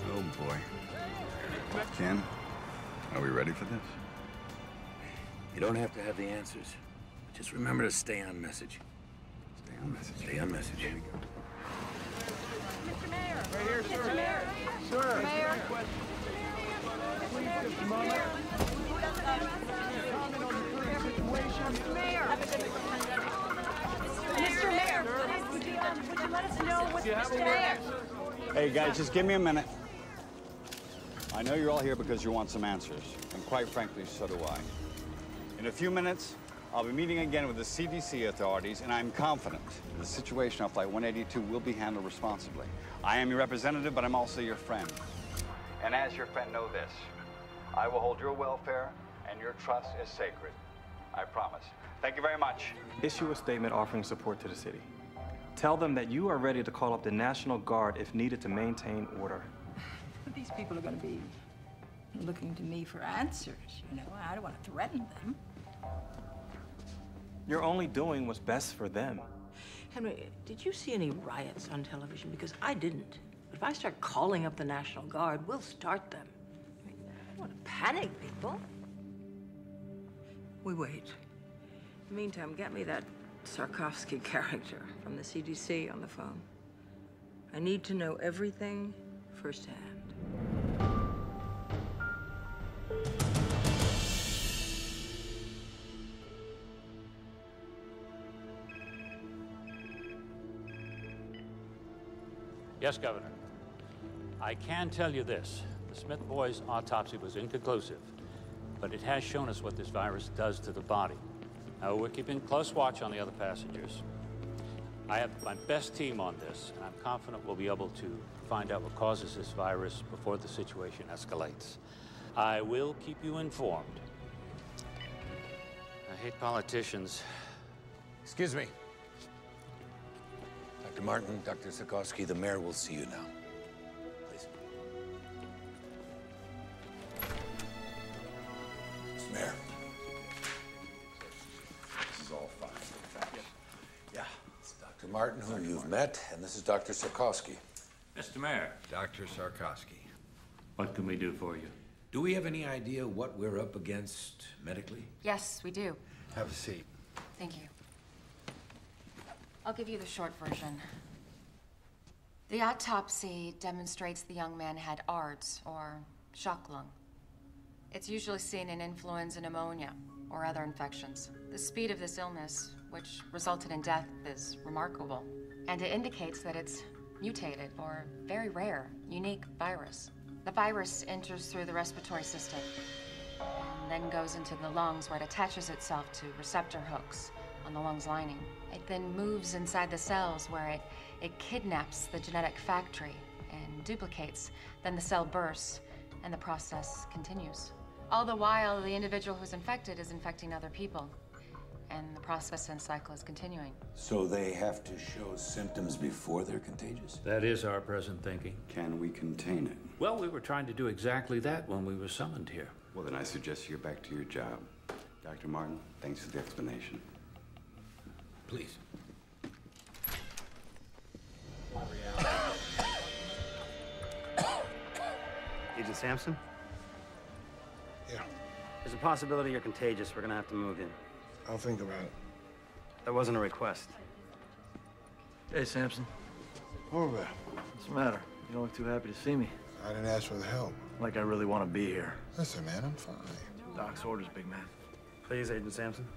Oh boy. Ken, are we ready for this? You don't have to have the answers. Just remember to stay on message. Stay on message. Stay on message. Here we go. Mr. Mayor! Right here, sir. Mr. Mayor! Sir. Mayor! Please, just a moment. Mr. Mayor! Mr. Mayor! Would you let us know what's Mr. Mayor? Hey guys, just give me a minute. I know you're all here because you want some answers, and quite frankly, so do I. In a few minutes, I'll be meeting again with the CDC authorities, and I'm confident the situation on Flight 182 will be handled responsibly. I am your representative, but I'm also your friend. And as your friend, know this. I will hold your welfare, and your trust is sacred. I promise. Thank you very much. Issue a statement offering support to the city. Tell them that you are ready to call up the National Guard if needed to maintain order. But these people are going to be looking to me for answers, you know. I don't want to threaten them. You're only doing what's best for them. Henry, did you see any riots on television? Because I didn't. But if I start calling up the National Guard, we'll start them. I mean, I don't want to panic people. We wait. In the meantime, get me that Sarkovsky character from the CDC on the phone. I need to know everything firsthand. Yes, Governor. I can tell you this. The Smith boys' autopsy was inconclusive, but it has shown us what this virus does to the body. Now, we're keeping close watch on the other passengers. I have my best team on this, and I'm confident we'll be able to find out what causes this virus before the situation escalates. I will keep you informed. I hate politicians. Excuse me. Dr. Martin, Dr. Sikorsky, the mayor will see you now. Please. Mr. Mayor. This is all fine. Yeah. It's Dr. Martin, who you've met, and this is Dr. Sikorsky. Mr. Mayor. Dr. Sikorsky. What can we do for you? Do we have any idea what we're up against medically? Yes, we do. Have a seat. Thank you. I'll give you the short version. The autopsy demonstrates the young man had ARDS, or shock lung. It's usually seen in influenza pneumonia or other infections. The speed of this illness, which resulted in death, is remarkable. And it indicates that it's mutated or very rare, unique virus. The virus enters through the respiratory system and then goes into the lungs, where it attaches itself to receptor hooks on the lungs lining. It then moves inside the cells, where it kidnaps the genetic factory and duplicates. Then the cell bursts and the process continues. All the while, the individual who's infected is infecting other people, and the process and cycle is continuing. So they have to show symptoms before they're contagious? That is our present thinking. Can we contain it? Well, we were trying to do exactly that when we were summoned here. Well, then I suggest you get back to your job. Dr. Martin, thanks for the explanation. Please. Agent Sampson? Yeah. There's a possibility you're contagious. We're gonna have to move in. I'll think about it. That wasn't a request. Hey, Sampson. Horvath. What's the matter? You don't look too happy to see me. I didn't ask for the help. Like I really want to be here. Listen, man, I'm fine. Doc's orders, big man. Please, Agent Sampson.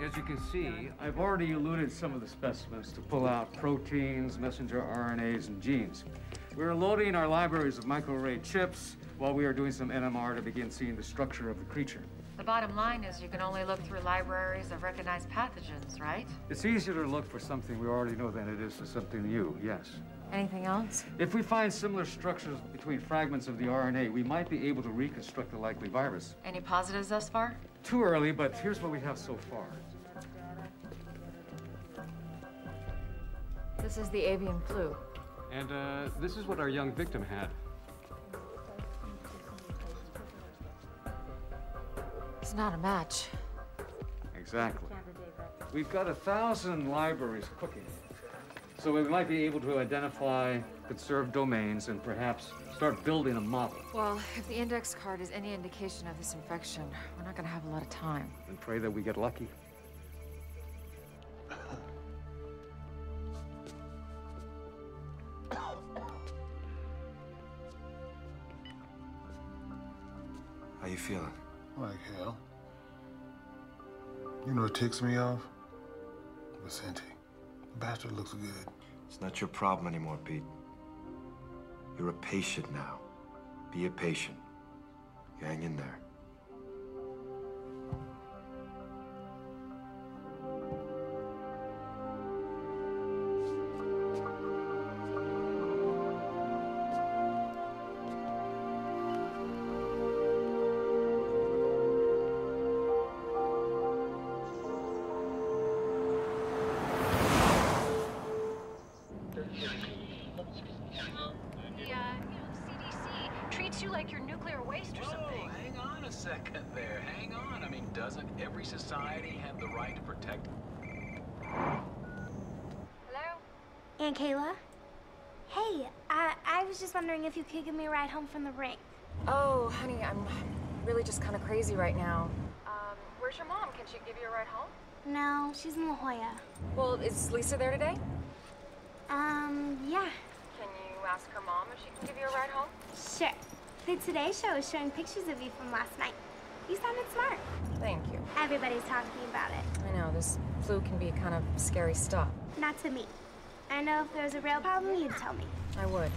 As you can see, I've already eluted some of the specimens to pull out proteins, messenger RNAs, and genes. We're loading our libraries of microarray chips while we are doing some NMR to begin seeing the structure of the creature. The bottom line is you can only look through libraries of recognized pathogens, right? It's easier to look for something we already know than it is for something new, yes. Anything else? If we find similar structures between fragments of the RNA, we might be able to reconstruct the likely virus. Any positives thus far? Too early, but here's what we have so far. This is the avian flu. And this is what our young victim had. It's not a match. Exactly. We've got 1,000 libraries cooking. So we might be able to identify conserved domains and perhaps start building a model. Well, if the index card is any indication of this infection, we're not going to have a lot of time. And pray that we get lucky. How you feeling? Like hell. You know what ticks me off? Vicente. The bastard looks good. It's not your problem anymore, Pete. You're a patient now. Be a patient. You hang in there. treats you like your nuclear waste or something. Hang on a second there. Hang on. I mean, doesn't every society have the right to protect? Hello? Aunt Kayla? Hey, I was just wondering if you could give me a ride home from the rink. Oh, honey, I'm really just kind of crazy right now. Where's your mom? Can she give you a ride home? No, she's in La Jolla. Well, is Lisa there today? Yeah. Can you ask her mom if she can give you a ride home? Sure. The Today Show is showing pictures of you from last night. You sounded smart. Thank you. Everybody's talking about it. I know, this flu can be kind of scary stuff. Not to me. I know if there's a real problem, you'd tell me. I would.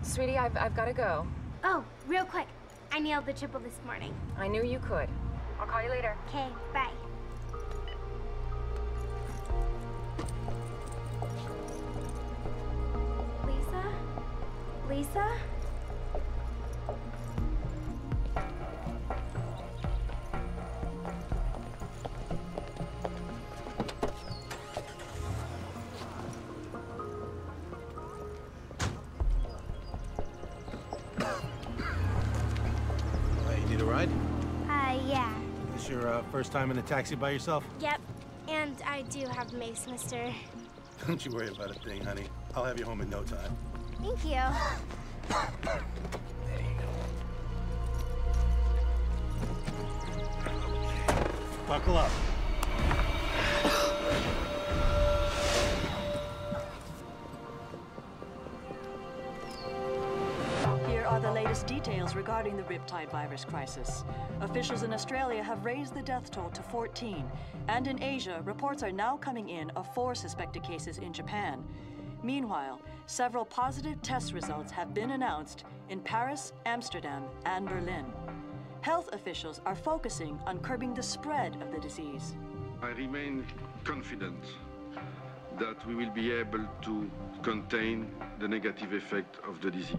Sweetie, I've got to go. Oh, real quick. I nailed the triple this morning. I knew you could. I'll call you later. Okay, bye. Lisa? Lisa? You need a ride? Yeah. This your first time in a taxi by yourself? Yep. And I do have Mace, mister. Don't you worry about a thing, honey. I'll have you home in no time. Thank you. Buckle up. Here are the latest details regarding the Riptide virus crisis. Officials in Australia have raised the death toll to 14, and in Asia, reports are now coming in of 4 suspected cases in Japan. Meanwhile, several positive test results have been announced in Paris, Amsterdam, and Berlin. Health officials are focusing on curbing the spread of the disease. I remain confident that we will be able to contain the negative effect of the disease.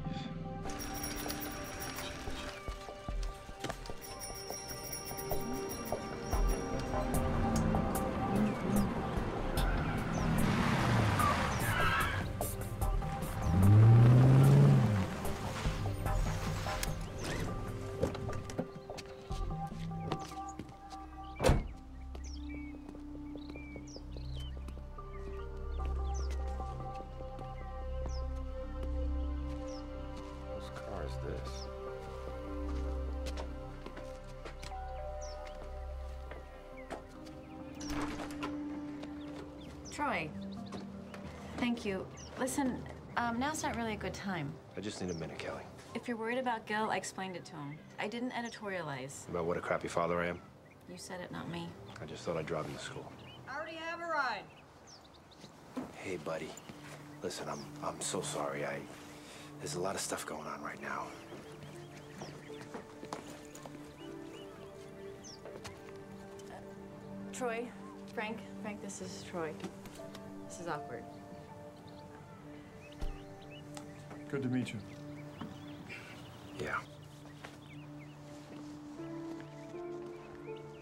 Troy, thank you. Listen, now's not really a good time. I just need a minute, Kelly. If you're worried about Gil, I explained it to him. I didn't editorialize. About what a crappy father I am? You said it, not me. I just thought I'd drive him to school. I already have a ride. Hey, buddy. Listen, I'm so sorry. There's a lot of stuff going on right now. Troy, Frank, this is Troy. This is awkward. Good to meet you. Yeah.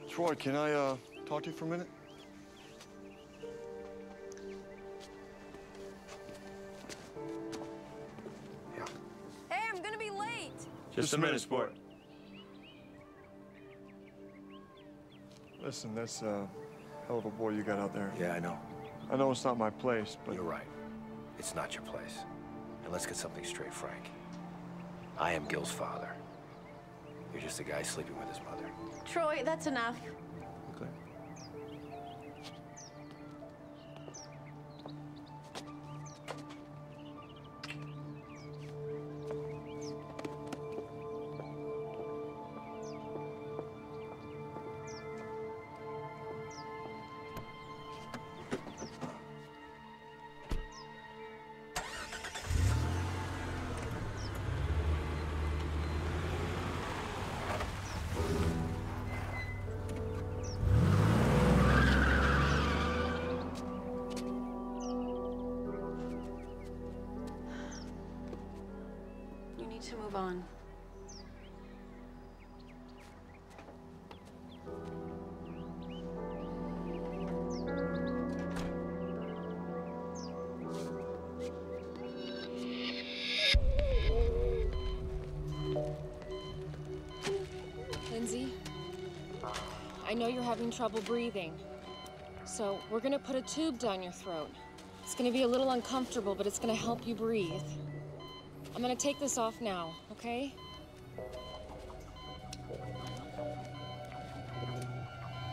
Troy, can I talk to you for a minute? Hey, I'm gonna be late. Just a minute, sport. Listen, that's a hell of a boy you got out there. Yeah, I know. I know it's not my place, but... You're right. It's not your place. And let's get something straight, Frank. I am Gil's father. You're just a guy sleeping with his mother. Troy, that's enough. Okay. You need to move on. Lindsay, I know you're having trouble breathing. So we're gonna put a tube down your throat. It's gonna be a little uncomfortable, but it's gonna help you breathe. I'm gonna take this off now, okay?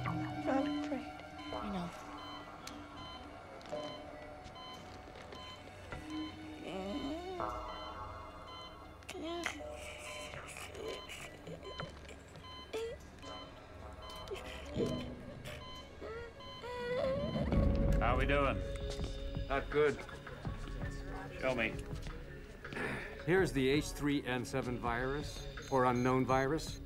I'm not afraid. I know. How we doing? Not good. Show me. Here's the H3N7 virus, or unknown virus.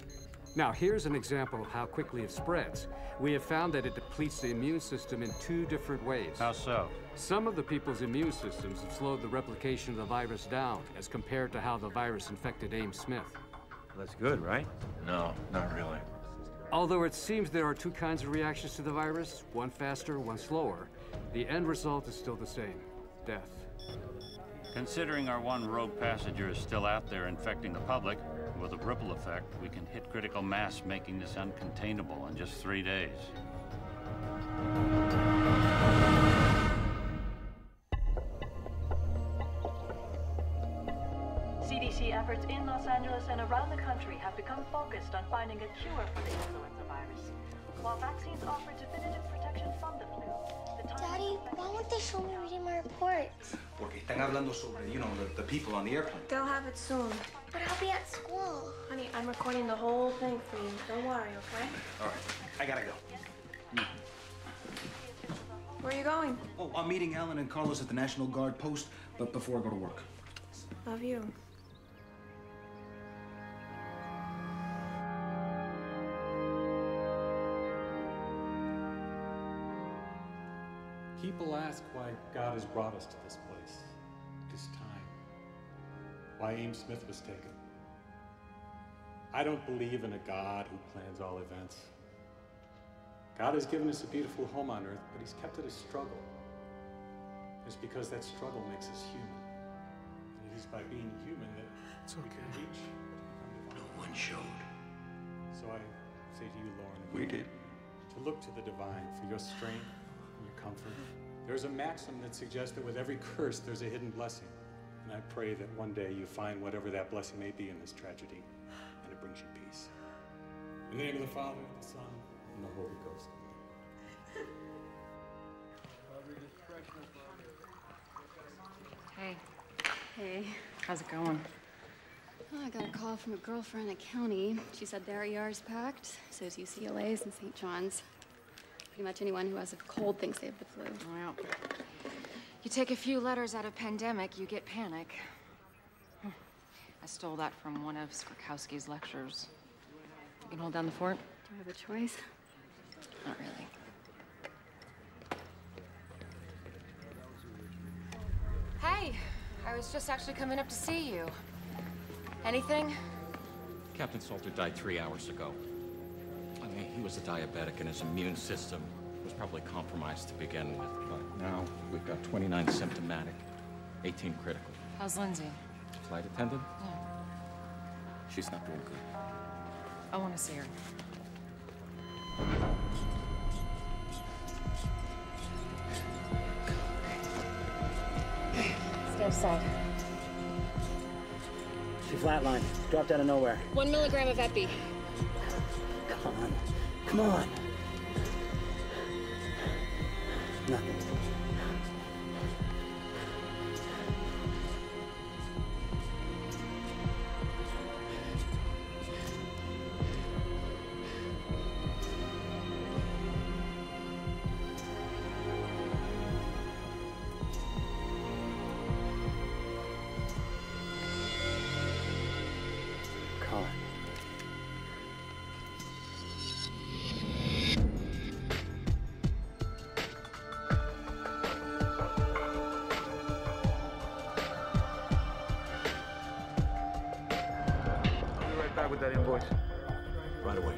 Now, here's an example of how quickly it spreads. We have found that it depletes the immune system in 2 different ways. How so? Some of the people's immune systems have slowed the replication of the virus down as compared to how the virus infected Ames Smith. That's good, right? No, not really. Although it seems there are 2 kinds of reactions to the virus, one faster, one slower, the end result is still the same: death. Considering our one rogue passenger is still out there infecting the public, with a ripple effect, we can hit critical mass, making this uncontainable in just 3 days. CDC efforts in Los Angeles and around the country have become focused on finding a cure for the influenza virus. While vaccines offer definitive protection from the flu, Daddy, why won't they show me reading my reports? Porque están hablando sobre, you know, the people on the airplane. They'll have it soon. But I'll be at school. Honey, I'm recording the whole thing for you. Don't worry, okay? All right, I gotta go. Where are you going? Oh, I'm meeting Alan and Carlos at the National Guard post, but before I go to work. Love you. People ask why God has brought us to this place, this time, why Ames Smith was taken. I don't believe in a God who plans all events. God has given us a beautiful home on earth, but he's kept it a struggle. It's because that struggle makes us human. And it is by being human that we can reach. No one showed. So I say to you, Lauren, We did. to look to the divine for your strength and your comfort. There's a maxim that suggests that with every curse, there's a hidden blessing. And I pray that one day you find whatever that blessing may be in this tragedy, and it brings you peace. In the name of the Father, the Son, and the Holy Ghost. Hey. Hey. How's it going? Oh, I got a call from a girlfriend at County. She said their ER's packed, so's UCLA's and St. John's. Pretty much anyone who has a cold thinks they have the flu. Well, you take a few letters out of pandemic, you get panic. I stole that from one of Skrakowski's lectures. You can hold down the fort? Do I have a choice? Not really. Hey, I was just actually coming up to see you. Anything? Captain Salter died 3 hours ago. I mean, he was a diabetic and his immune system was probably compromised to begin with, but now we've got 29 symptomatic, 18 critical. How's Lindsay? Flight attendant? Yeah. She's not doing good. I want to see her. Stay aside. She flatlined. Dropped out of nowhere. 1 milligram of epi. Come on. Come on. Nothing. With that invoice. Right away.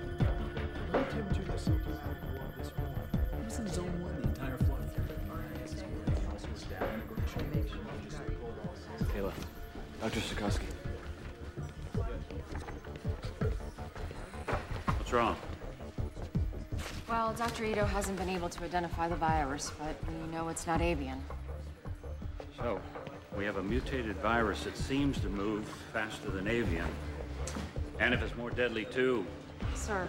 He's in zone 1 the entire flight. Kayla, Dr. Sikorsky. What's wrong? Well, Dr. Ito hasn't been able to identify the virus, but we know it's not avian. So, we have a mutated virus that seems to move faster than avian. And if it's more deadly, too. Sir,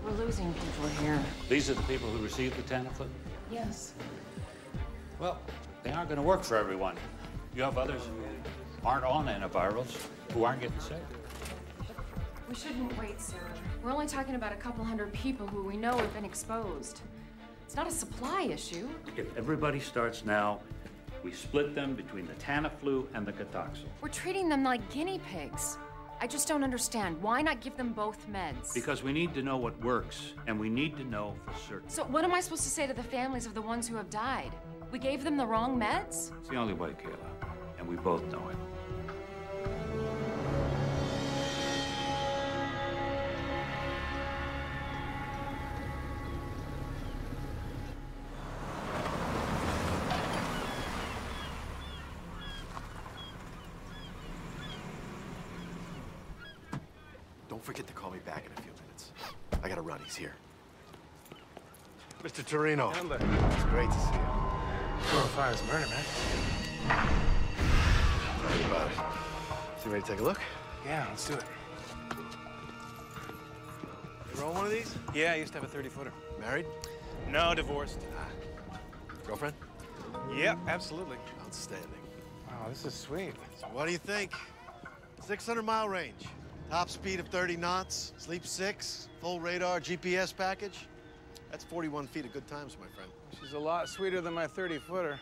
we're losing people here. These are the people who received the Tamiflu? Yes. Well, they aren't going to work for everyone. You have others who aren't on antivirals who aren't getting sick. We shouldn't wait, sir. We're only talking about a couple hundred people who we know have been exposed. It's not a supply issue. If everybody starts now, we split them between the Tamiflu and the Contagion. We're treating them like guinea pigs. I just don't understand. Why not give them both meds? Because we need to know what works, and we need to know for certain. So what am I supposed to say to the families of the ones who have died? We gave them the wrong meds? It's the only way, Kayla, and we both know it. Don't forget to call me back in a few minutes. I gotta run, he's here. Mr. Torino. It's great to see you. Chlorofire's murder, man. Tell me about it. So you ready to take a look? Yeah, let's do it. You roll one of these? Yeah, I used to have a 30-footer. Married? No, divorced. Girlfriend? Yep, absolutely. Outstanding. Wow, this is sweet. So what do you think? 600-mile range. Top speed of 30 knots, sleep 6, full radar, GPS package. That's 41 feet of good times, my friend. She's a lot sweeter than my 30-footer.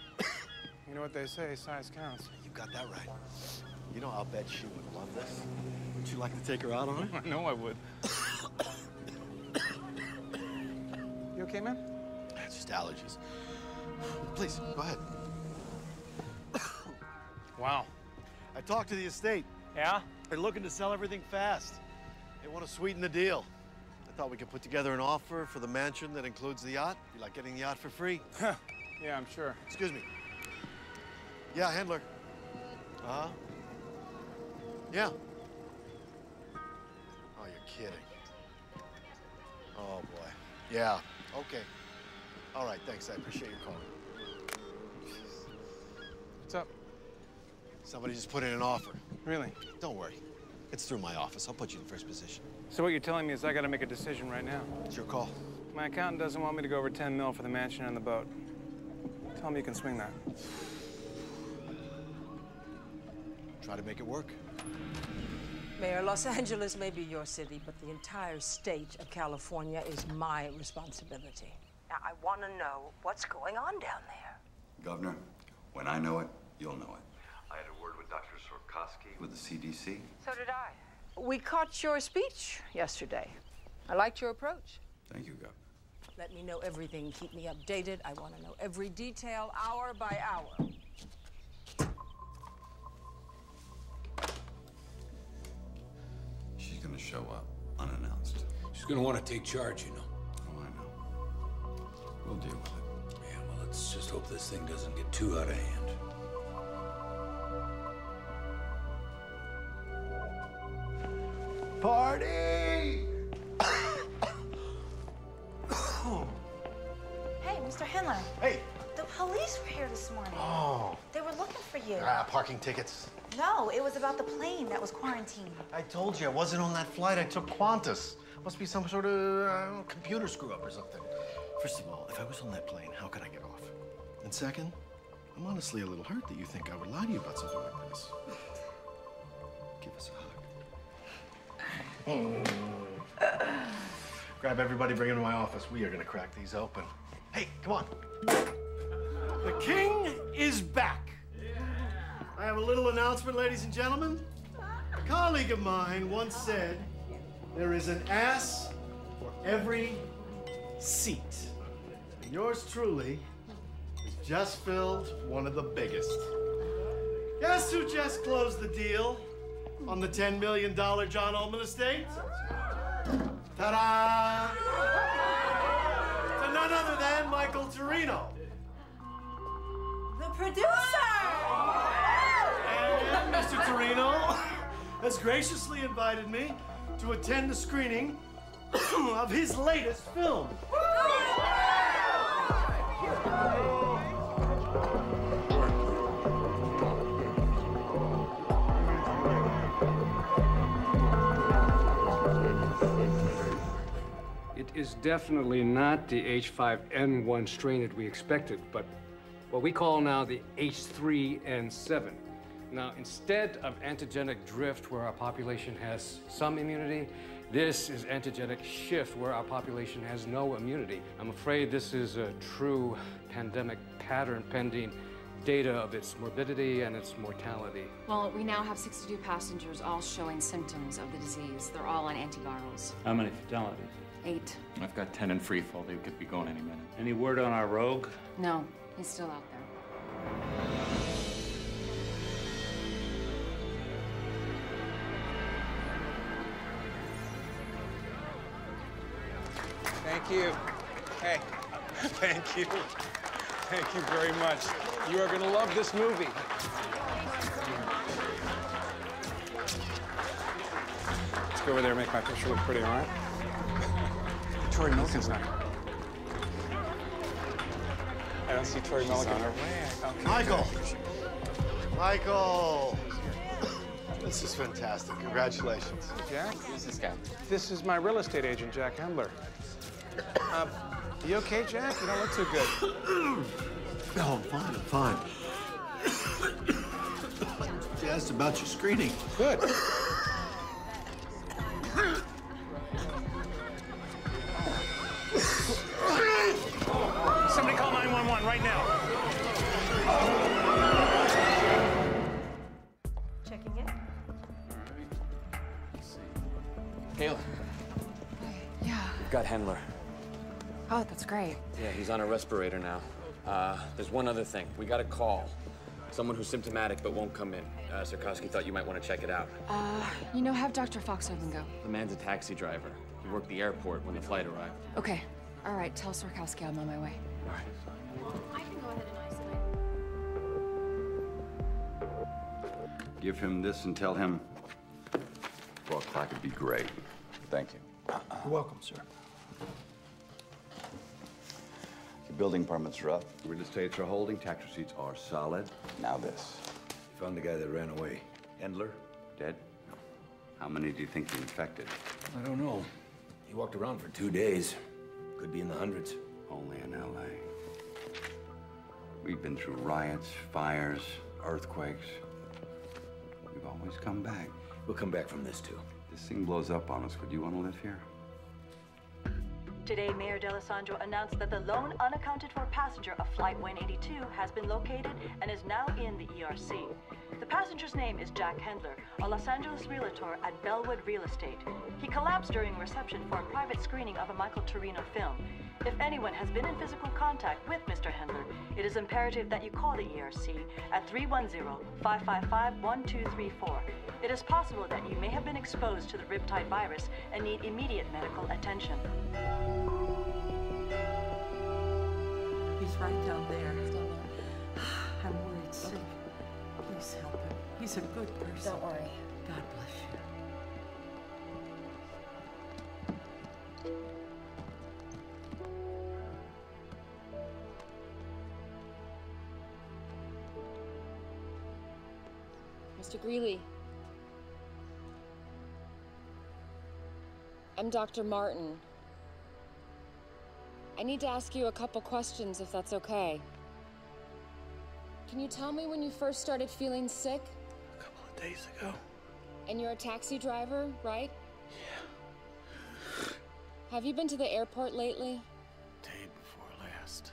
You know what they say, size counts. You got that right. You know, I'll bet she would love this. Would you like to take her out on it? I know I would. You okay, man? It's just allergies. Please, go ahead. Wow. I talked to the estate. Yeah? They're looking to sell everything fast. They want to sweeten the deal. I thought we could put together an offer for the mansion that includes the yacht. You like getting the yacht for free? Yeah, I'm sure. Excuse me. Yeah, handler. Uh-huh. Yeah. Oh, you're kidding. Oh, boy. Yeah, okay. All right, thanks. I appreciate your call. What's up? Somebody just put in an offer. Really? Don't worry. It's through my office. I'll put you in first position. So what you're telling me is I gotta make a decision right now. It's your call. My accountant doesn't want me to go over 10 mil for the mansion and the boat. Tell me you can swing that. Try to make it work. Mayor, Los Angeles may be your city, but the entire state of California is my responsibility. Now, I want to know what's going on down there. Governor, when I know it, you'll know it. I had a word with Dr. Sorkowski with the CDC. So did I. We caught your speech yesterday. I liked your approach. Thank you, Governor. Let me know everything. Keep me updated. I want to know every detail, hour by hour. She's gonna show up unannounced. She's gonna want to take charge, you know. Oh, I know. We'll deal with it. Yeah, well, let's just hope this thing doesn't get too out of hand. Party! Hey, Mr. Henler. Hey. The police were here this morning. Oh. They were looking for you. Parking tickets. No, it was about the plane that was quarantined. I told you, I wasn't on that flight. I took Qantas. Must be some sort of computer screw-up or something. First of all, if I was on that plane, how could I get off? And second, I'm honestly a little hurt that you think I would lie to you about something like this. Give us a hug. Grab everybody, bring them to my office. We are gonna crack these open. Hey, come on. The king is back. I have a little announcement, ladies and gentlemen. A colleague of mine once said, there is an ass for every seat. And yours truly has just filled one of the biggest. Guess who just closed the deal on the $10 million John Ullman estate? Ta-da! To none other than Michael Torino. The producer! And Mr. Torino has graciously invited me to attend the screening of his latest film. It is definitely not the H5N1 strain that we expected, but what we call now the H3N7. Now, instead of antigenic drift where our population has some immunity, this is antigenic shift where our population has no immunity. I'm afraid this is a true pandemic pattern pending data of its morbidity and its mortality. Well, we now have 62 passengers all showing symptoms of the disease. They're all on antivirals. How many fatalities? 8. I've got 10 in free fall. They could be gone any minute. Any word on our rogue? No, he's still out there. Thank you. Hey, thank you. Thank you very much. You are going to love this movie. Let's go over there and make my picture look pretty, all right? Tori Milken's not. I don't see Tori Milken. On her way. Michael! Michael! This is fantastic. Congratulations. Jack? Who's this guy? This is my real estate agent, Jack Hendler. You okay, Jack? You don't look too good. No, I'm fine. She asked about your screening. Good. Somebody call 911 right now. Checking in. Kayla. Yeah. We've got Hendler. Oh, that's great. Yeah, he's on a respirator now. There's one other thing. We got a call. Someone who's symptomatic but won't come in. Sarkowski thought you might want to check it out. Have Dr. Foxhaven go. The man's a taxi driver. He worked the airport when the flight arrived. Okay. All right, tell Sarkowski I'm on my way. All right. I can go ahead and isolate. Give him this and tell him 4 o'clock would be great. Thank you. You're welcome, sir. Your building permits are up. Real estates are holding. Tax receipts are solid. Now this. You found the guy that ran away. Endler, dead. How many do you think he infected? I don't know. He walked around for 2 days. Could be in the hundreds. Only in L.A. We've been through riots, fires, earthquakes. We've always come back. We'll come back from this, too. This thing blows up on us. Would you want to live here? Today, Mayor D'Alessandro announced that the lone unaccounted-for passenger of Flight 182 has been located and is now in the ERC. The passenger's name is Jack Hendler, a Los Angeles realtor at Bellwood Real Estate. He collapsed during a reception for a private screening of a Michael Torino film. If anyone has been in physical contact with Mr. Hendler, it is imperative that you call the ERC at 310-555-1234. It is possible that you may have been exposed to the riptide virus and need immediate medical attention. He's right down there. I'm worried sick. Please help him. He's a good person. Don't worry. God bless you. Mr. Greeley. I'm Dr. Martin. I need to ask you a couple questions if that's okay. Can you tell me when you first started feeling sick? A couple of days ago. And you're a taxi driver, right? Yeah. Have you been to the airport lately? Day before last.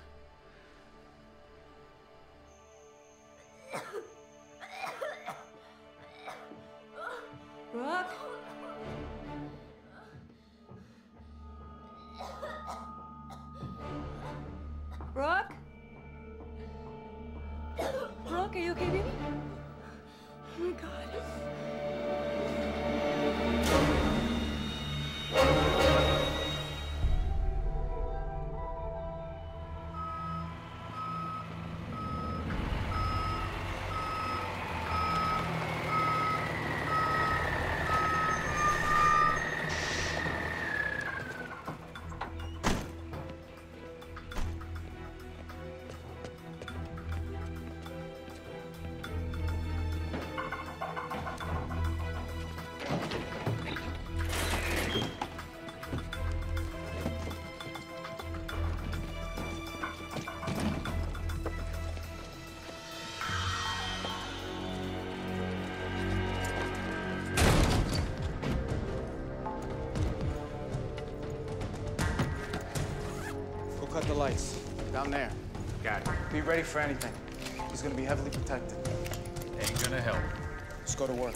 Brooke? Brooke? Brooke, are you okay, baby? Oh my God. cut the lights. Down there. Got it. Be ready for anything. He's gonna be heavily protected. Ain't gonna help. Let's go to work.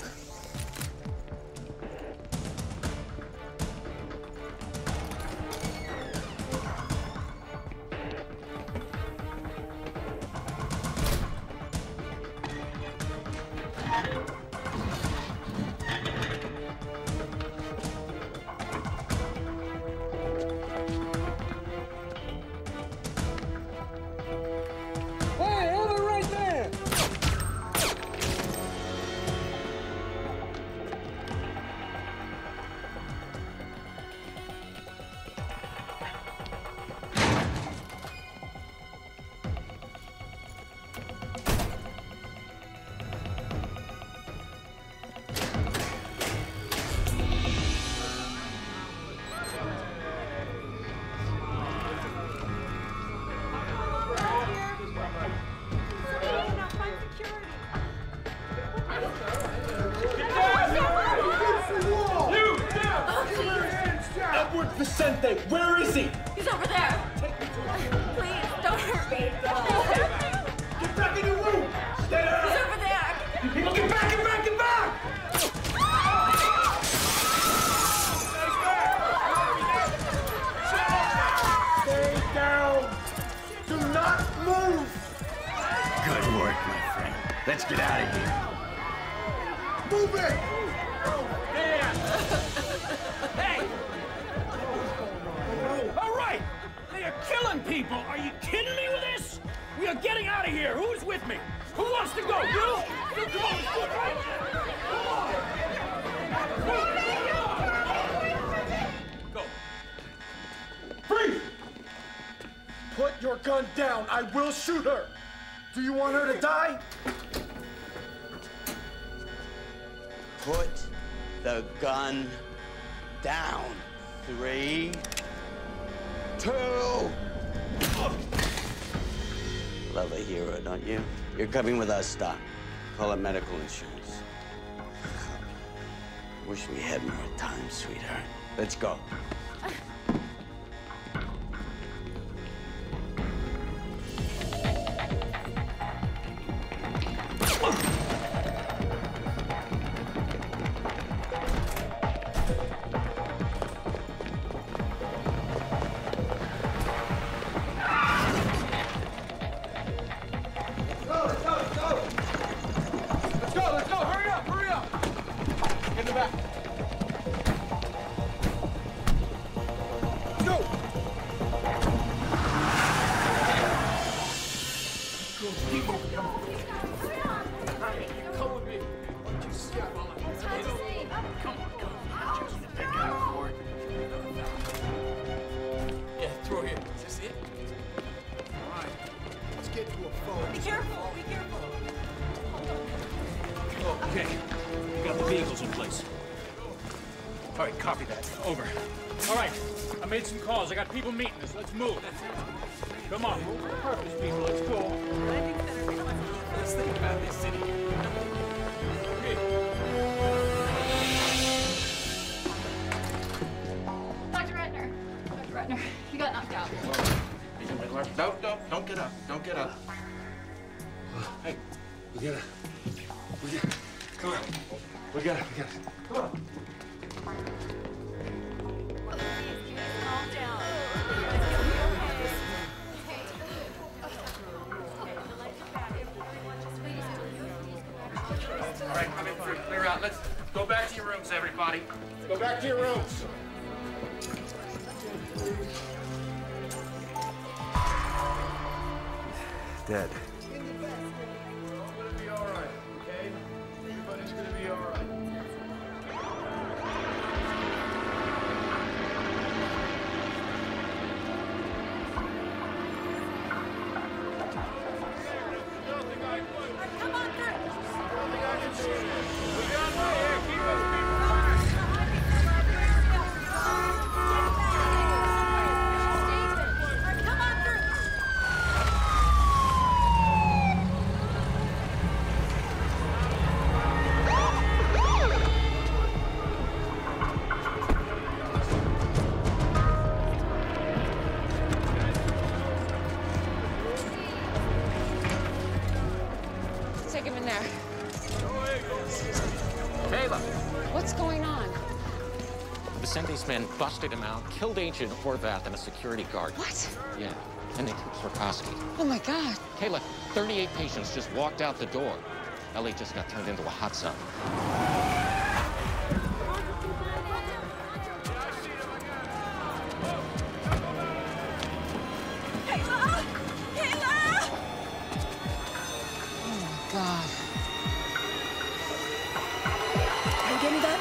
Vicente, where is he? He's over there. Please, don't hurt me. Get back in your room! Stay there! He's over there. You people get back, get back, get back! Stay down! Do not move! Good work, my friend. Let's get out of here. Move it! Hey! All right! They are killing people! Are you kidding me with this? We are getting out of here! Who's with me? Who wants to go? You? Come on! Go! Freeze! Put your gun down! I will shoot her! Do you want her to die? Put the gun down. 3, 2. Love a hero, don't you? You're coming with us, Doc. Call it medical insurance. Wish we had more time, sweetheart. Let's go. I got people meeting us. Let's move. Come on, move with purpose, people. Let's go. Let's think about this city. Dr. Ratner, you got knocked out. No, don't get up. Don't get up. Hey, we gotta. Come on. We gotta. Come on. All right, come in through. Clear out. Let's go back to your rooms, everybody. Go back to your rooms. Dead. It's gonna be all right, okay? Everybody's gonna be all right. Vicente's men busted him out, killed Agent Horvath and a security guard. What? Yeah, and they took Swarkowski. Oh my God. Kayla, 38 patients just walked out the door. LA just got turned into a hot zone. Kayla! Kayla! Oh my God. Are you getting that?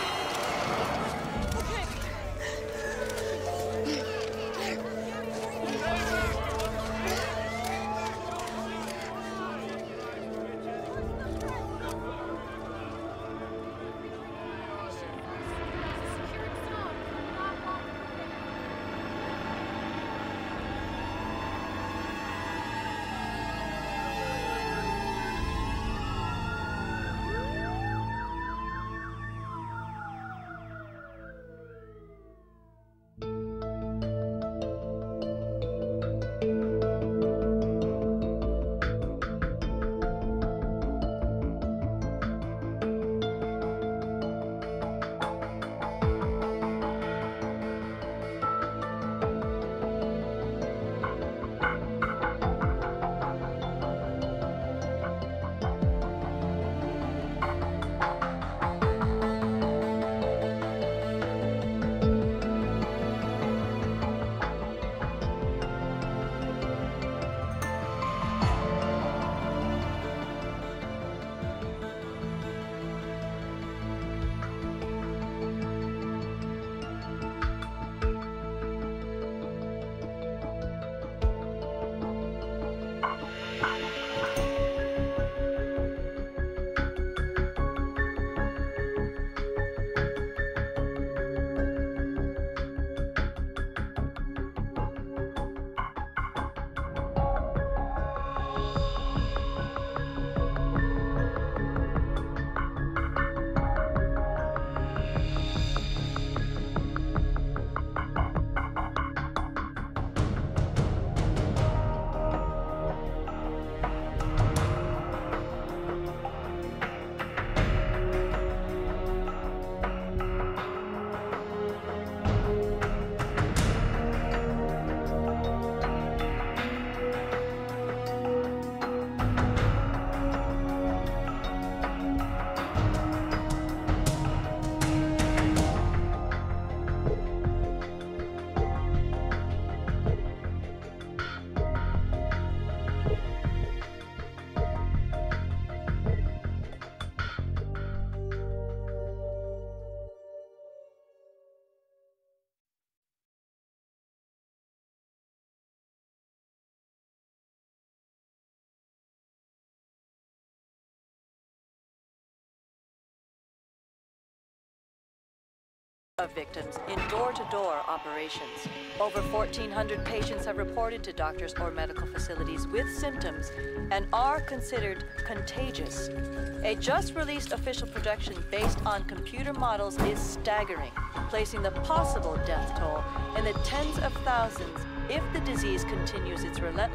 Of victims in door-to-door operations. Over 1,400 patients have reported to doctors or medical facilities with symptoms and are considered contagious. A just-released official projection based on computer models is staggering, placing the possible death toll in the tens of thousands if the disease continues its relentless